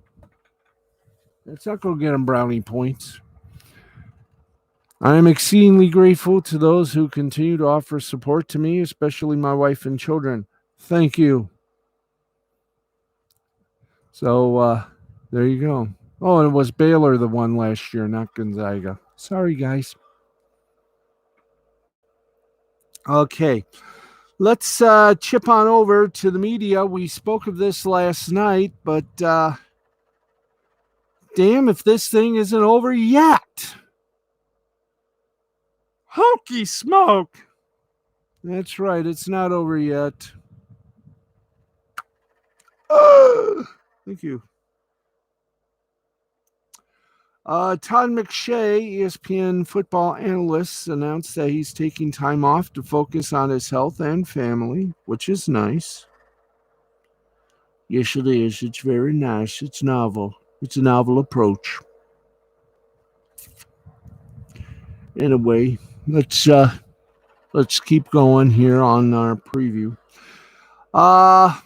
That's not going to get him brownie points. I am exceedingly grateful to those who continue to offer support to me, especially my wife and children. Thank you. So, there you go. Oh, and it was Baylor the one last year, not Gonzaga. Sorry, guys. Okay. Let's chip on over to the media. We spoke of this last night, but damn if this thing isn't over yet. Hokey smoke. That's right. It's not over yet. Thank you. Todd McShay, ESPN football analyst, announced that he's taking time off to focus on his health and family, which is nice. Yes, it is. It's very nice. It's novel. It's a novel approach. Anyway, let's keep going here on our preview. Uh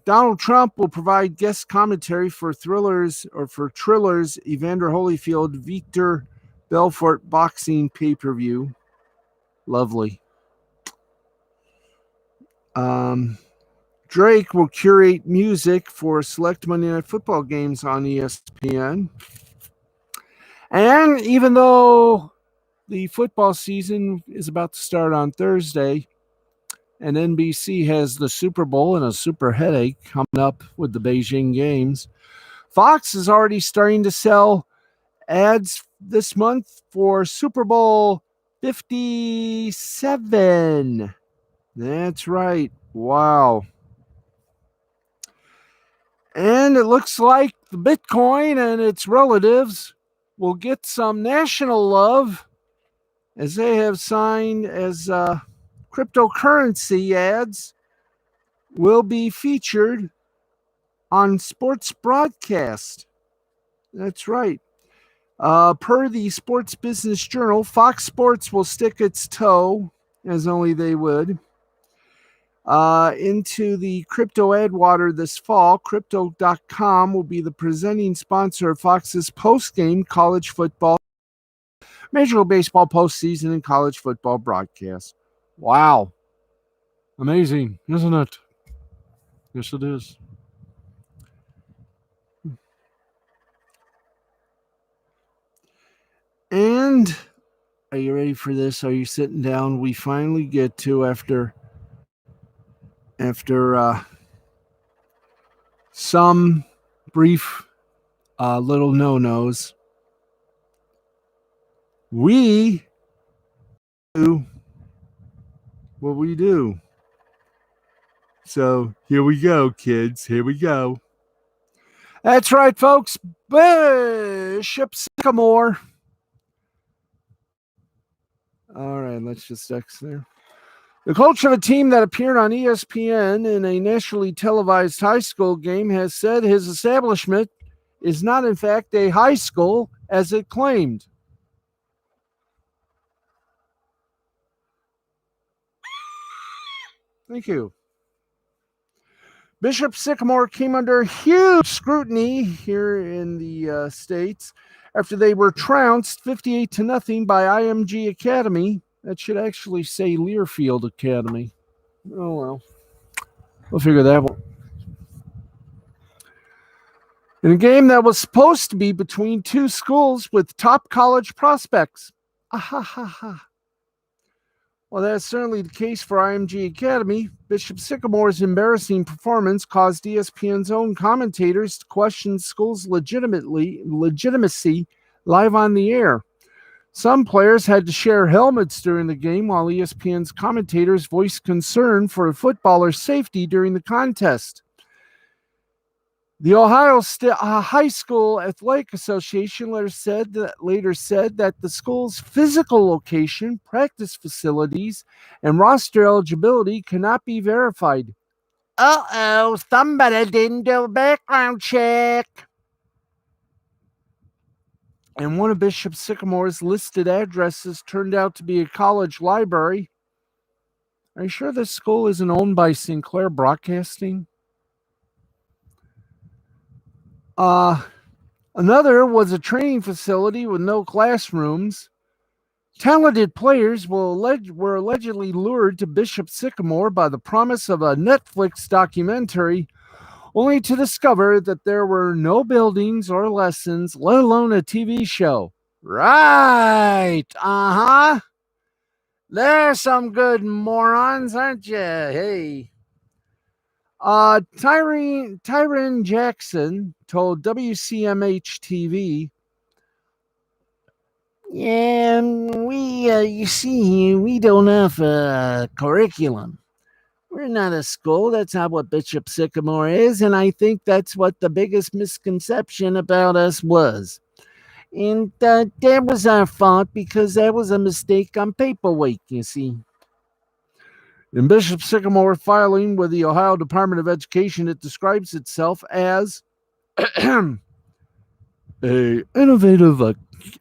Donald Trump will provide guest commentary for Triller's Evander Holyfield Victor Belfort boxing pay-per-view. Lovely. Drake will curate music for select Monday Night Football games on ESPN. And even though the football season is about to start on Thursday, and NBC has the Super Bowl and a super headache coming up with the Beijing games, Fox is already starting to sell ads this month for Super Bowl 57. That's right. Wow. And it looks like the Bitcoin and its relatives will get some national love as they have signed as cryptocurrency ads will be featured on sports broadcast. That's right. Per the Sports Business Journal, Fox Sports will stick its toe, as only they would, into the crypto ad water this fall. Crypto.com will be the presenting sponsor of Fox's post-game college football, Major League Baseball postseason, and college football broadcast. Wow. Amazing, isn't it? Yes, it is. And are you ready for this? Are you sitting down? We finally get to, after some brief little no-nos, we do what we do. So here we go, kids. Here we go. That's right, folks. Bishop Sycamore. All right, let's just X there. The coach of a team that appeared on ESPN in a nationally televised high school game has said his establishment is not, in fact, a high school as it claimed. Thank you. Bishop Sycamore came under huge scrutiny here in the States after they were trounced 58-0 by IMG Academy. That should actually say Learfield Academy. Oh, well. We'll figure that one. In a game that was supposed to be between two schools with top college prospects. Ah-ha-ha-ha. Well, that's certainly the case for IMG Academy. Bishop Sycamore's embarrassing performance caused ESPN's own commentators to question the school's legitimacy live on the air. Some players had to share helmets during the game, while ESPN's commentators voiced concern for a footballer's safety during the contest. The Ohio High School Athletic Association later said that the school's physical location, practice facilities, and roster eligibility cannot be verified. Uh-oh, somebody didn't do a background check. And one of Bishop Sycamore's listed addresses turned out to be a college library. Are you sure this school isn't owned by Sinclair Broadcasting? Another was a training facility with no classrooms. Talented players were allegedly lured to Bishop Sycamore by the promise of a Netflix documentary, only to discover that there were no buildings or lessons, let alone a TV show. Right. Uh-huh. There's some good morons, aren't you? Hey. Tyron Jackson told WCMH TV, "Yeah, you see, we don't have a curriculum. We're not a school. That's not what Bishop Sycamore is, and I think that's what the biggest misconception about us was. And that was our fault because that was a mistake on paperweight, you see." In Bishop Sycamore filing with the Ohio Department of Education, it describes itself as a innovative,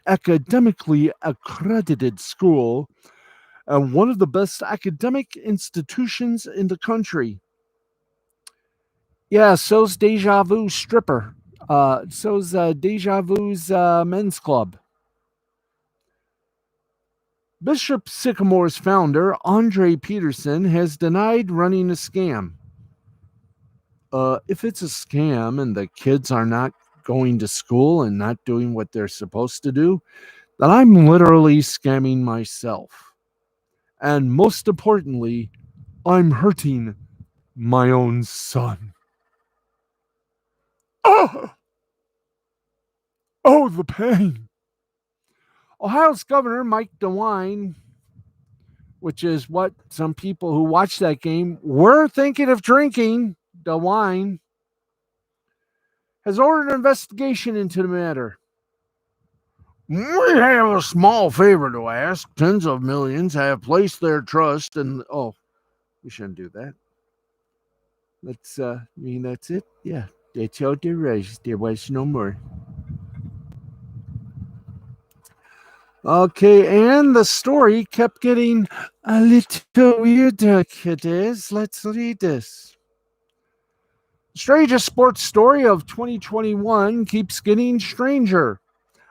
academically accredited school and one of the best academic institutions in the country. Yeah, so's Deja Vu Stripper. So's Deja Vu's men's club. Bishop Sycamore's founder, Andre Peterson, has denied running a scam. If it's a scam and the kids are not going to school and not doing what they're supposed to do, then I'm literally scamming myself. And most importantly, I'm hurting my own son. Oh, oh, the pain. Ohio's Governor Mike DeWine, which is what some people who watched that game were thinking of drinking, DeWine, has ordered an investigation into the matter. We have a small favor to ask. Tens of millions have placed their trust in. Oh, we shouldn't do that. That's, that's it. Yeah, that's all there is. There was no more. Okay, and the story kept getting a little weirder, kiddies. Let's read this. The strangest sports story of 2021 keeps getting stranger.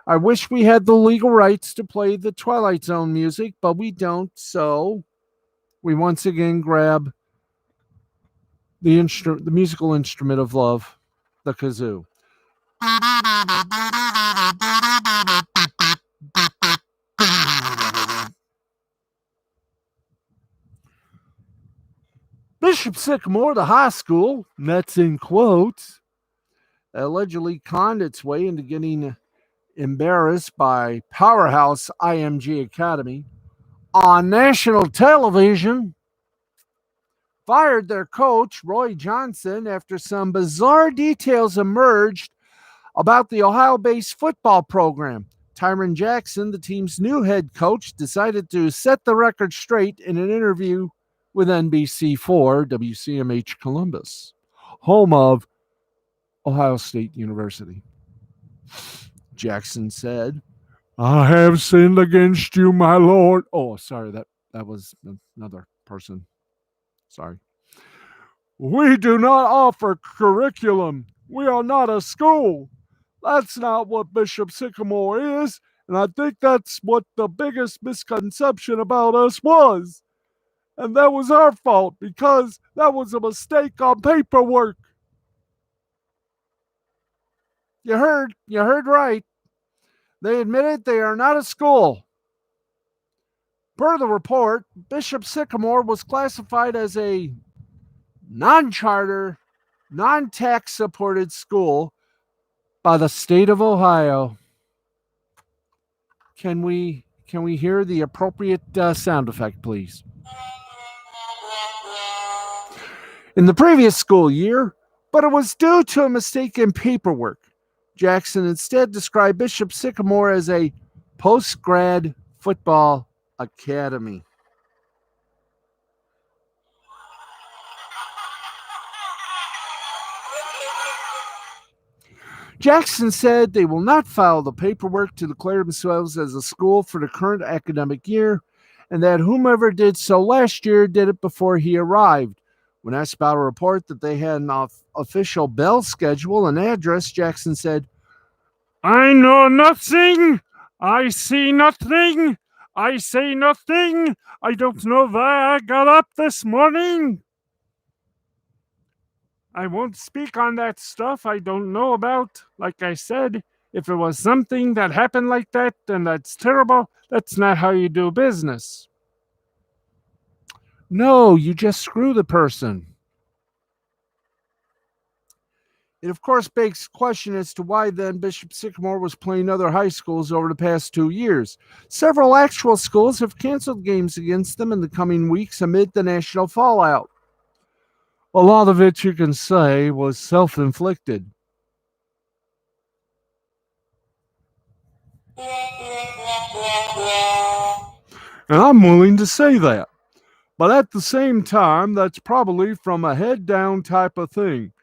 I wish we had the legal rights to play the Twilight Zone music, but we don't, so we once again grab the musical instrument of love, the kazoo. Bishop Sycamore, the high school, that's in quotes, allegedly conned its way into getting embarrassed by powerhouse IMG Academy on national television, fired their coach, Roy Johnson, after some bizarre details emerged about the Ohio-based football program. Tyron Jackson, the team's new head coach, decided to set the record straight in an interview with NBC4 WCMH Columbus, home of Ohio State University. Jackson said, "I have sinned against you, my Lord." Oh, sorry, that was another person. Sorry. "We do not offer curriculum. We are not a school. That's not what Bishop Sycamore is, and I think that's what the biggest misconception about us was. And that was our fault because that was a mistake on paperwork." You heard right. They admitted they are not a school. Per the report, Bishop Sycamore was classified as a non-charter, non-tax supported school by the state of Ohio. Can we hear the appropriate sound effect, please? In the previous school year, but it was due to a mistake in paperwork. Jackson instead described Bishop Sycamore as a post-grad football academy. Jackson said they will not file the paperwork to declare themselves as a school for the current academic year, and that whomever did so last year did it before he arrived. When asked about a report that they had an official bell schedule and address, Jackson said, "I know nothing. I see nothing. I say nothing. I don't know why I got up this morning. I won't speak on that stuff I don't know about. Like I said, if it was something that happened like that, then that's terrible. That's not how you do business." No, you just screw the person. It, of course, begs the question as to why then Bishop Sycamore was playing other high schools over the past 2 years. Several actual schools have canceled games against them in the coming weeks amid the national fallout. A lot of it, you can say, was self-inflicted. And I'm willing to say that. But at the same time, that's probably from a head down type of thing.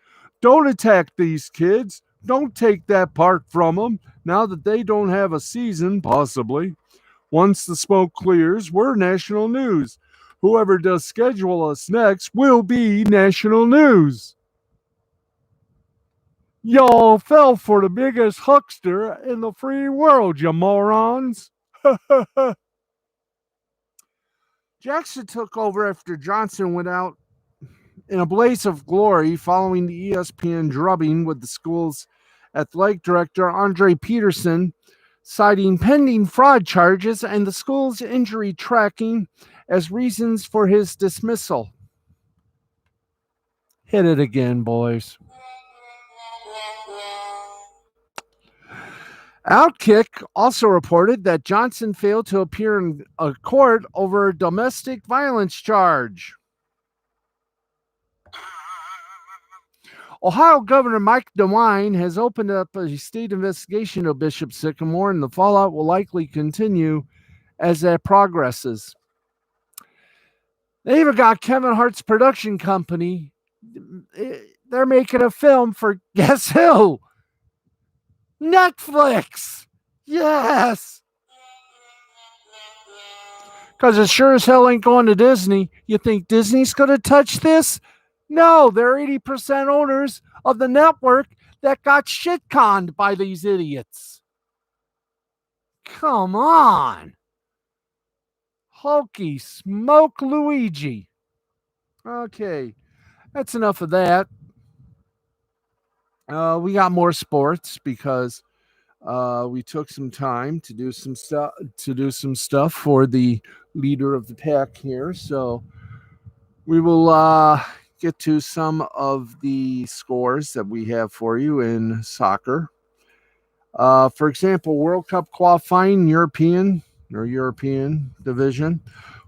Don't attack these kids. Don't take that part from them now that they don't have a season, possibly. Once the smoke clears, we're national news. Whoever does schedule us next will be national news. Y'all fell for the biggest huckster in the free world, you morons. Jackson took over after Johnson went out in a blaze of glory following the ESPN drubbing with the school's athletic director, Andre Peterson, citing pending fraud charges and the school's injury tracking as reasons for his dismissal. Hit it again, boys. Outkick also reported that Johnson failed to appear in a court over a domestic violence charge. Ohio Governor Mike DeWine has opened up a state investigation of Bishop Sycamore, and the fallout will likely continue as that progresses. They even got Kevin Hart's production company. They're making a film for guess who? Netflix. Yes. Because it sure as hell ain't going to Disney. You think Disney's going to touch this? No, they're 80% owners of the network that got shit-conned by these idiots. Come on. Hokey smoke Luigi. Okay, that's enough of that. We got more sports because we took some time to do some stuff for the leader of the pack here. So we will get to some of the scores that we have for you in soccer. For example, World Cup qualifying European division.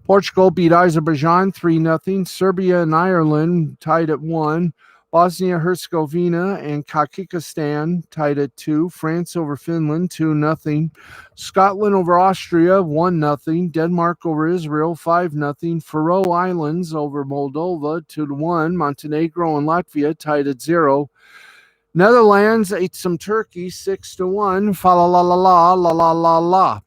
Portugal beat Azerbaijan 3-0. Serbia and Ireland tied at 1. Bosnia-Herzegovina and Kazakhstan tied at 2. France over Finland 2-0. Scotland over Austria 1-0. Denmark over Israel 5-0. Faroe Islands over Moldova 2-1. Montenegro and Latvia tied at 0. Netherlands ate some turkey 6-1. Fa la la la la la la la la.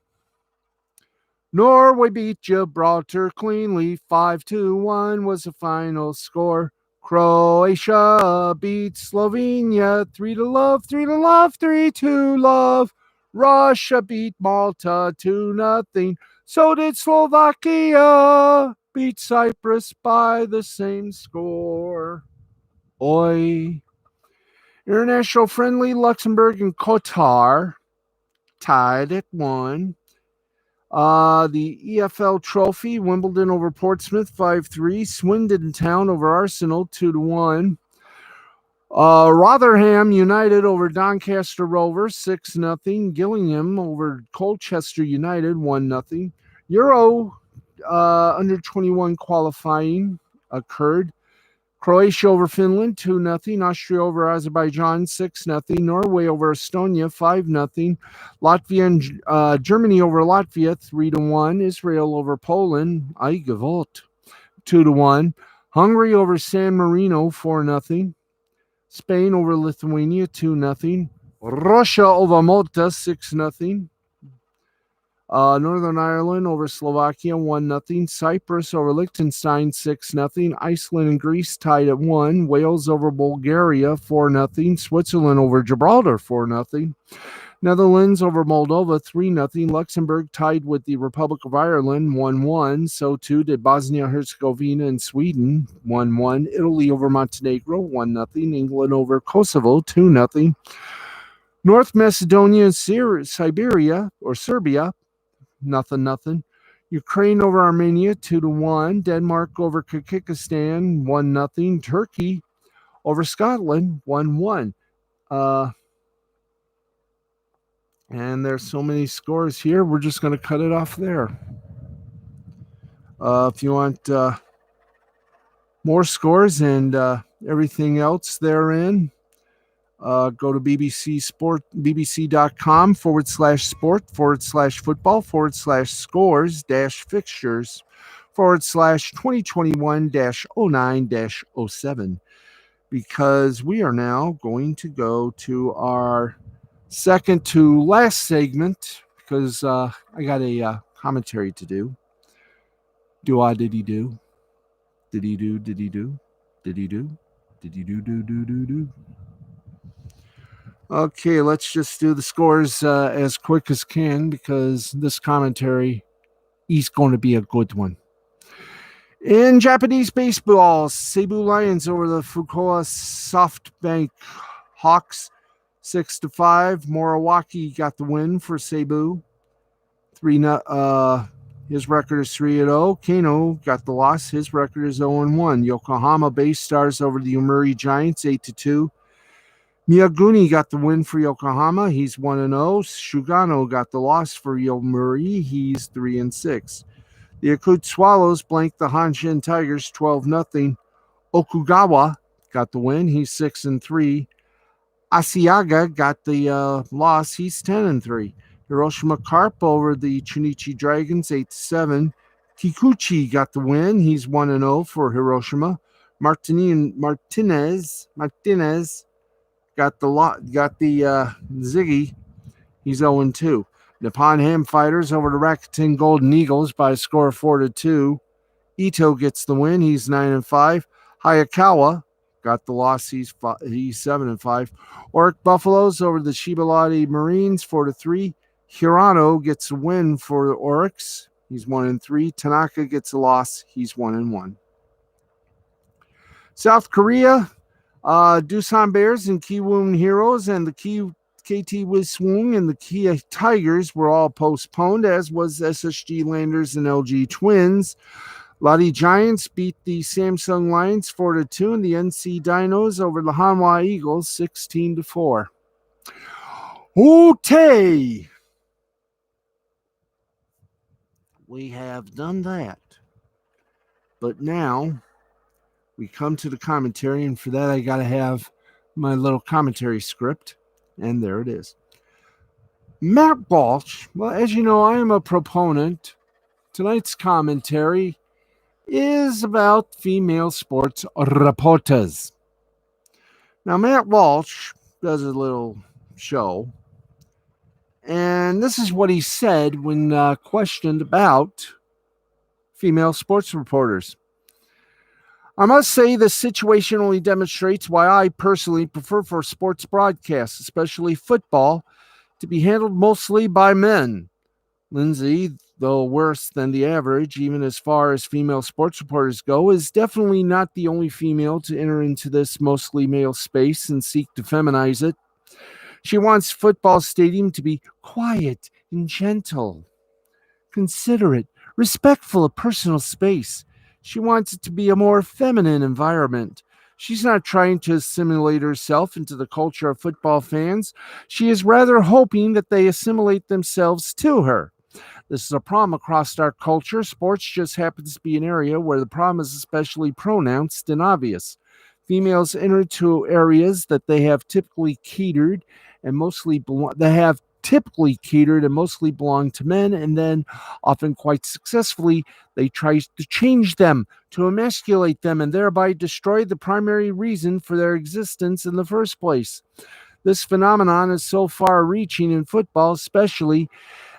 Norway beat Gibraltar cleanly 5-1 was the final score. Croatia beat Slovenia 3-love, 3-love, 3-love. Russia beat Malta 2-0. So did Slovakia beat Cyprus by the same score. Oi. International friendly, Luxembourg and Qatar tied at 1. The EFL Trophy, Wimbledon over Portsmouth 5-3. Swindon Town over Arsenal 2-1. Rotherham United over Doncaster Rovers 6-0. Gillingham over Colchester United 1-0. Euro under 21 qualifying occurred. Croatia over Finland 2-0. Austria over Azerbaijan 6-0. Norway over Estonia 5-0. Latvia and Germany over Latvia 3-1. Israel over Poland, Eigewalt 2-1. Hungary over San Marino 4-0. Spain over Lithuania 2-0. Russia over Malta 6-0. Northern Ireland over Slovakia 1-0. Cyprus over Liechtenstein 6-0. Iceland and Greece tied at 1. Wales over Bulgaria 4-0. Switzerland over Gibraltar 4-0. Netherlands over Moldova 3-0. Luxembourg tied with the Republic of Ireland 1-1. So too did Bosnia-Herzegovina and Sweden 1-1. Italy over Montenegro 1-0. England over Kosovo 2-0. North Macedonia and Serbia 0-0. Ukraine over Armenia 2-1. Denmark over Kazakhstan 1-0. Turkey over Scotland 1-1. And there's so many scores here, we're just going to cut it off there. If you want more scores and everything else therein, go to bbc.com/sport/football/scores-fixtures /2021-09-07, because we are now going to go to our second to last segment, because I got a commentary to do. Did he do? Did he do? Did he do? Did he do? Did he do? Okay, let's just do the scores as quick as can, because this commentary is going to be a good one. In Japanese baseball, Cebu Lions over the Fukuoka SoftBank Hawks 6-5. Milwaukee got the win for Cebu. His record is 3-0. Kano got the loss. His record is 0-1. Yokohama Bay Stars over the Yomiuri Giants 8-2. Miyaguni got the win for Yokohama. He's 1-0. Shugano got the loss for Yomiuri. He's 3-6. The Akut Swallows blanked the Hanshin Tigers 12-0. Okugawa got the win. He's 6-3. Asiaga got the loss. He's 10-3. Hiroshima Carp over the Chunichi Dragons 8-7. Kikuchi got the win. He's 1-0 for Hiroshima. Martinez got the Ziggy. He's 0-2. Nippon Ham Fighters over the Rakuten Golden Eagles by a score of 4-2. Ito gets the win. He's 9-5. Hayakawa got the loss. He's 7-5. Oric Buffaloes over the Shibalati Marines 4-3. Hirano gets a win for the Oryx. He's 1-3. Tanaka gets a loss. He's 1-1. South Korea, Doosan Bears and Kiwoom Heroes and the KT Wiswung and the Kia Tigers were all postponed, as was SSG Landers and LG Twins. Lottie Giants beat the Samsung Lions 4-2, and the NC Dinos over the Hanwha Eagles 16-4. Okay. We have done that. But now we come to the commentary, and for that I got to have my little commentary script, and there it is. Matt Walsh, well, as you know, I am a proponent. Tonight's commentary is about female sports reporters. Now, Matt Walsh does a little show, and this is what he said when questioned about female sports reporters. I must say this situation only demonstrates why I personally prefer for sports broadcasts, especially football, to be handled mostly by men. Lindsay, though worse than the average, even as far as female sports reporters go, is definitely not the only female to enter into this mostly male space and seek to feminize it. She wants football stadium to be quiet and gentle, considerate, respectful of personal space. She wants it to be a more feminine environment. She's not trying to assimilate herself into the culture of football fans. She is rather hoping that they assimilate themselves to her. This is a problem across our culture. Sports just happens to be an area where the problem is especially pronounced and obvious. Females enter to areas that they have typically catered and mostly belong to men, and then often quite successfully they try to change them, to emasculate them, and thereby destroy the primary reason for their existence in the first place. This phenomenon is so far-reaching in football, especially,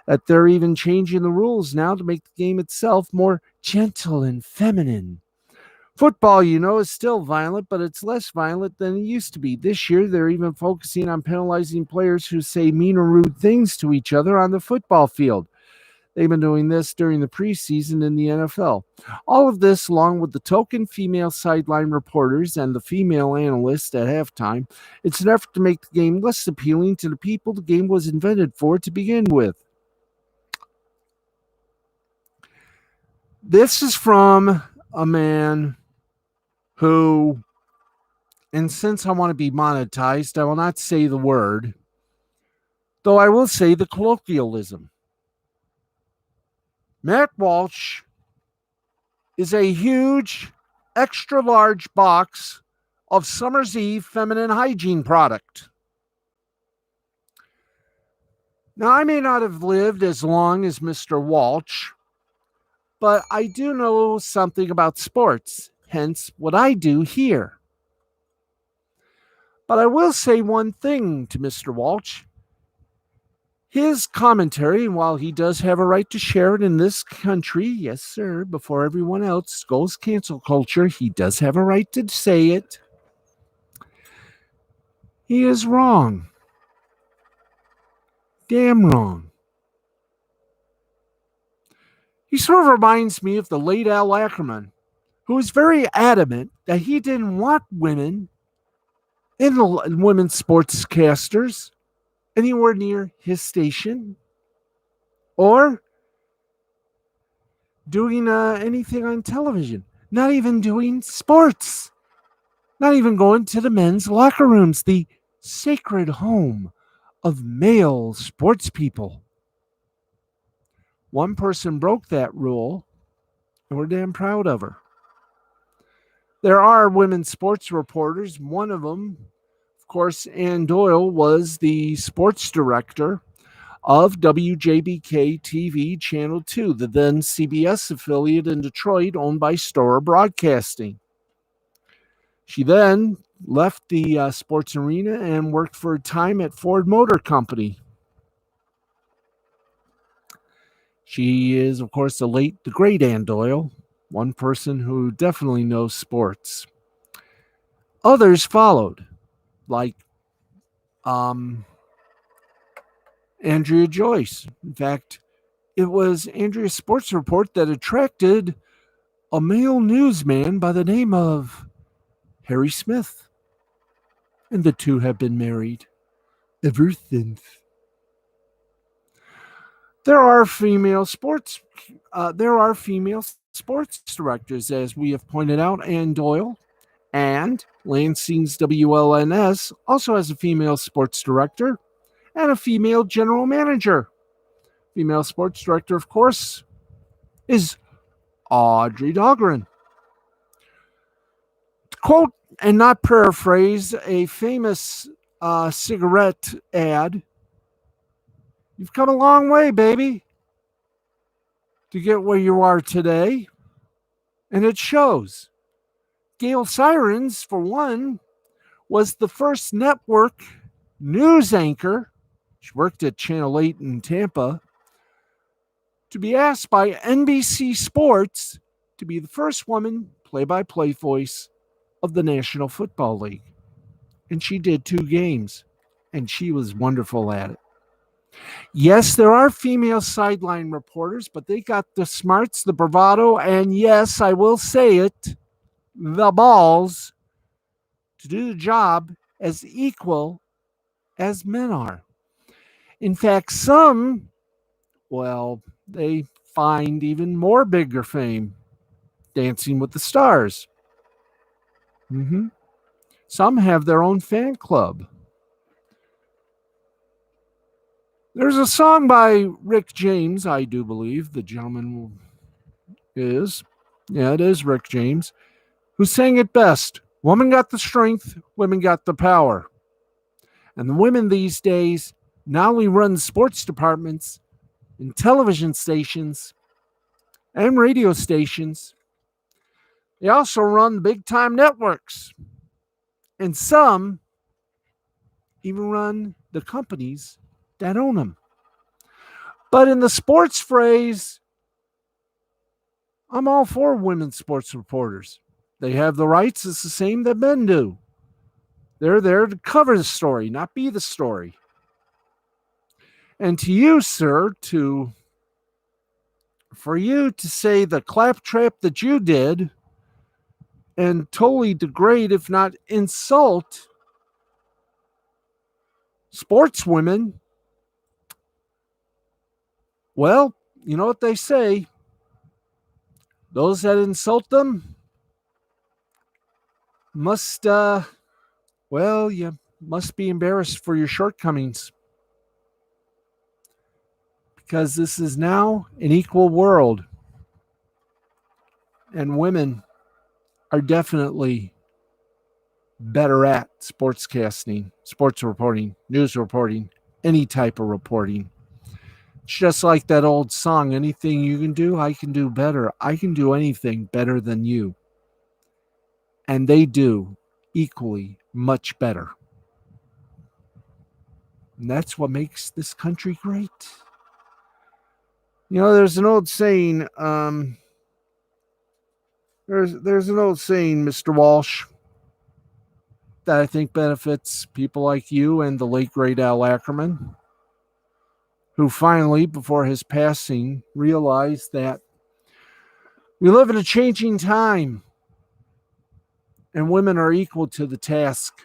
that they're even changing the rules now to make the game itself more gentle and feminine. Football, you know, is still violent, but it's less violent than it used to be. This year, they're even focusing on penalizing players who say mean or rude things to each other on the football field. They've been doing this during the preseason in the NFL. All of this, along with the token female sideline reporters and the female analysts at halftime, it's an effort to make the game less appealing to the people the game was invented for to begin with. This is from a man who, and since I want to be monetized, I will not say the word, though I will say the colloquialism. Matt Walsh is a huge, extra large box of Summer's Eve feminine hygiene product. Now, I may not have lived as long as Mr. Walsh, but I do know something about sports, hence what I do here. But I will say one thing to Mr. Walsh. His commentary, and while he does have a right to share it in this country, yes, sir, before everyone else goes cancel culture, he does have a right to say it. He is wrong. Damn wrong. He sort of reminds me of the late Al Ackerman, who was very adamant that he didn't want women in the women's sportscasters anywhere near his station or doing anything on television, not even doing sports, not even going to the men's locker rooms, the sacred home of male sports people. One person broke that rule, and we're damn proud of her. There are women sports reporters. One of them, of course, Ann Doyle, was the sports director of WJBK TV Channel 2, the then CBS affiliate in Detroit owned by Storer Broadcasting. She then left the sports arena and worked for a time at Ford Motor Company. She is, of course, the great Ann Doyle, one person who definitely knows sports. Others followed, like Andrea Joyce. In fact, it was Andrea's sports report that attracted a male newsman by the name of Harry Smith. And the two have been married ever since. There are female sports directors, as we have pointed out. Ann Doyle and Lansing's WLNS also has a female sports director and a female general manager. Female sports director, of course, is Audrey Dahlgren. To quote and not paraphrase a famous cigarette ad, "You've come a long way, baby, to get where you are today." And it shows. Gail Sirens, for one, was the first network news anchor. She worked at Channel 8 in Tampa, to be asked by NBC Sports to be the first woman play-by-play voice of the National Football League. And she did 2 games, and she was wonderful at it. Yes, there are female sideline reporters, but they got the smarts, the bravado, and yes, I will say it, the balls to do the job as equal as men are. In fact, some, they find even more bigger fame Dancing with the Stars. Some have their own fan club. There's a song by Rick James, I do believe the gentleman is. Yeah, it is Rick James, who sang it best. Women got the strength, women got the power. And the women these days not only run sports departments and television stations and radio stations, they also run big-time networks. And some even run the companies that own them. But in the sports phrase, I'm all for women sports reporters. They have the rights. It's the same that men do. They're there to cover the story, not be the story. And to you, sir, for you to say the claptrap that you did and totally degrade, if not insult, sportswomen, well, you know what they say. Those that insult them must, you must be embarrassed for your shortcomings. Because this is now an equal world. And women are definitely better at sportscasting, sports reporting, news reporting, any type of reporting. It's just like that old song, anything you can do, I can do better. I can do anything better than you. And they do equally much better. And that's what makes this country great. You know, there's an old saying, there's an old saying, Mr. Walsh, that I think benefits people like you and the late great Al Ackerman, who finally, before his passing, realized that we live in a changing time and women are equal to the task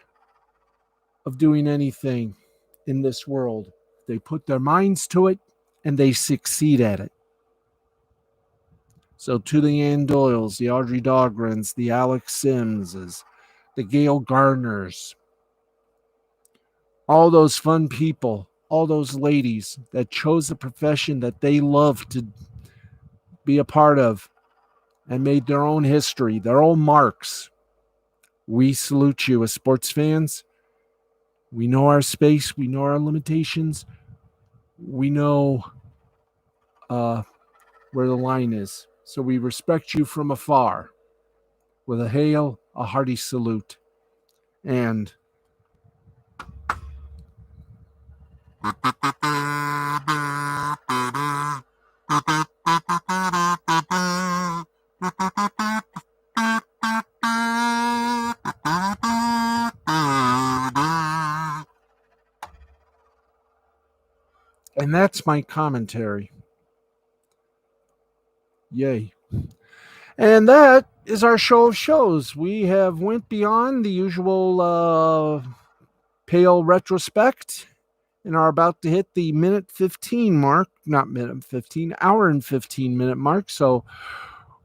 of doing anything in this world. They put their minds to it and they succeed at it. So to the Ann Doyles, the Audrey Dahlgrens, the Alex Simses, the Gail Gardners, all those fun people, all those ladies that chose the profession that they love to be a part of and made their own history, their own marks. We salute you as sports fans. We know our space. We know our limitations. We know where the line is. So we respect you from afar with a hail, a hearty salute, and that's my commentary. Yay. And that is our show of shows. We have went beyond the usual pale retrospect and are about to hit the minute 15 mark, not minute 15, hour and 15 minute mark. So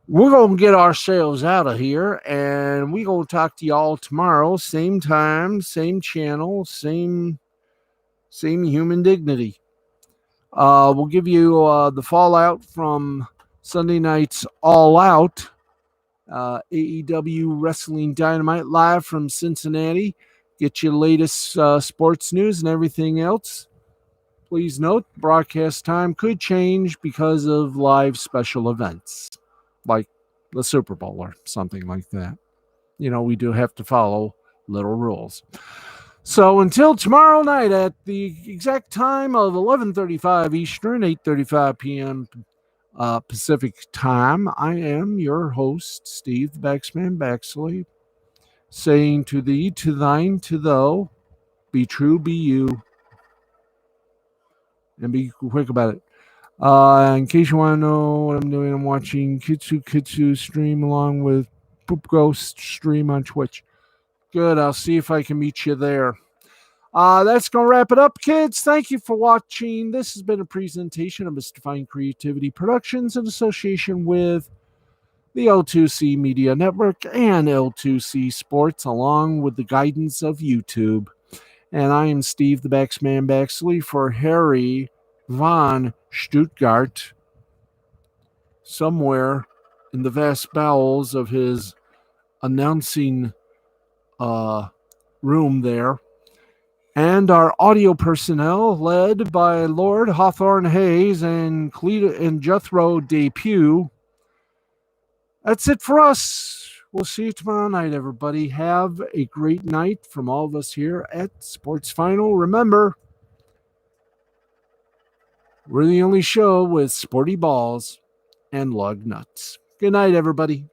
we're going to get ourselves out of here and we're going to talk to y'all tomorrow. Same time, same channel, same human dignity. We'll give you the fallout from Sunday night's All Out, AEW Wrestling Dynamite live from Cincinnati. Get you the latest sports news and everything else. Please note, broadcast time could change because of live special events, like the Super Bowl or something like that. You know, we do have to follow little rules. So until tomorrow night at the exact time of 11:35 Eastern, 8:35 p.m. Pacific time, I am your host, Steve the Baxman Baxley, saying to thee, to thine, to thou, be true, be you, and be quick about it. In case you want to know what I'm doing, I'm watching Kitsu stream along with Poop Ghost stream on Twitch. Good, I'll see if I can meet you there. That's going to wrap it up, kids. Thank you for watching. This has been a presentation of Mr. Fine Creativity Productions in association with the L2C Media Network and L2C Sports, along with the guidance of YouTube. And I am Steve the Baxman Baxley for Harry von Stuttgart, somewhere in the vast bowels of his announcing room there. And our audio personnel, led by Lord Hawthorne Hayes and Jethro Depew. That's it for us. We'll see you tomorrow night, everybody. Have a great night from all of us here at Sports Final. Remember, we're the only show with sporty balls and lug nuts. Good night, everybody.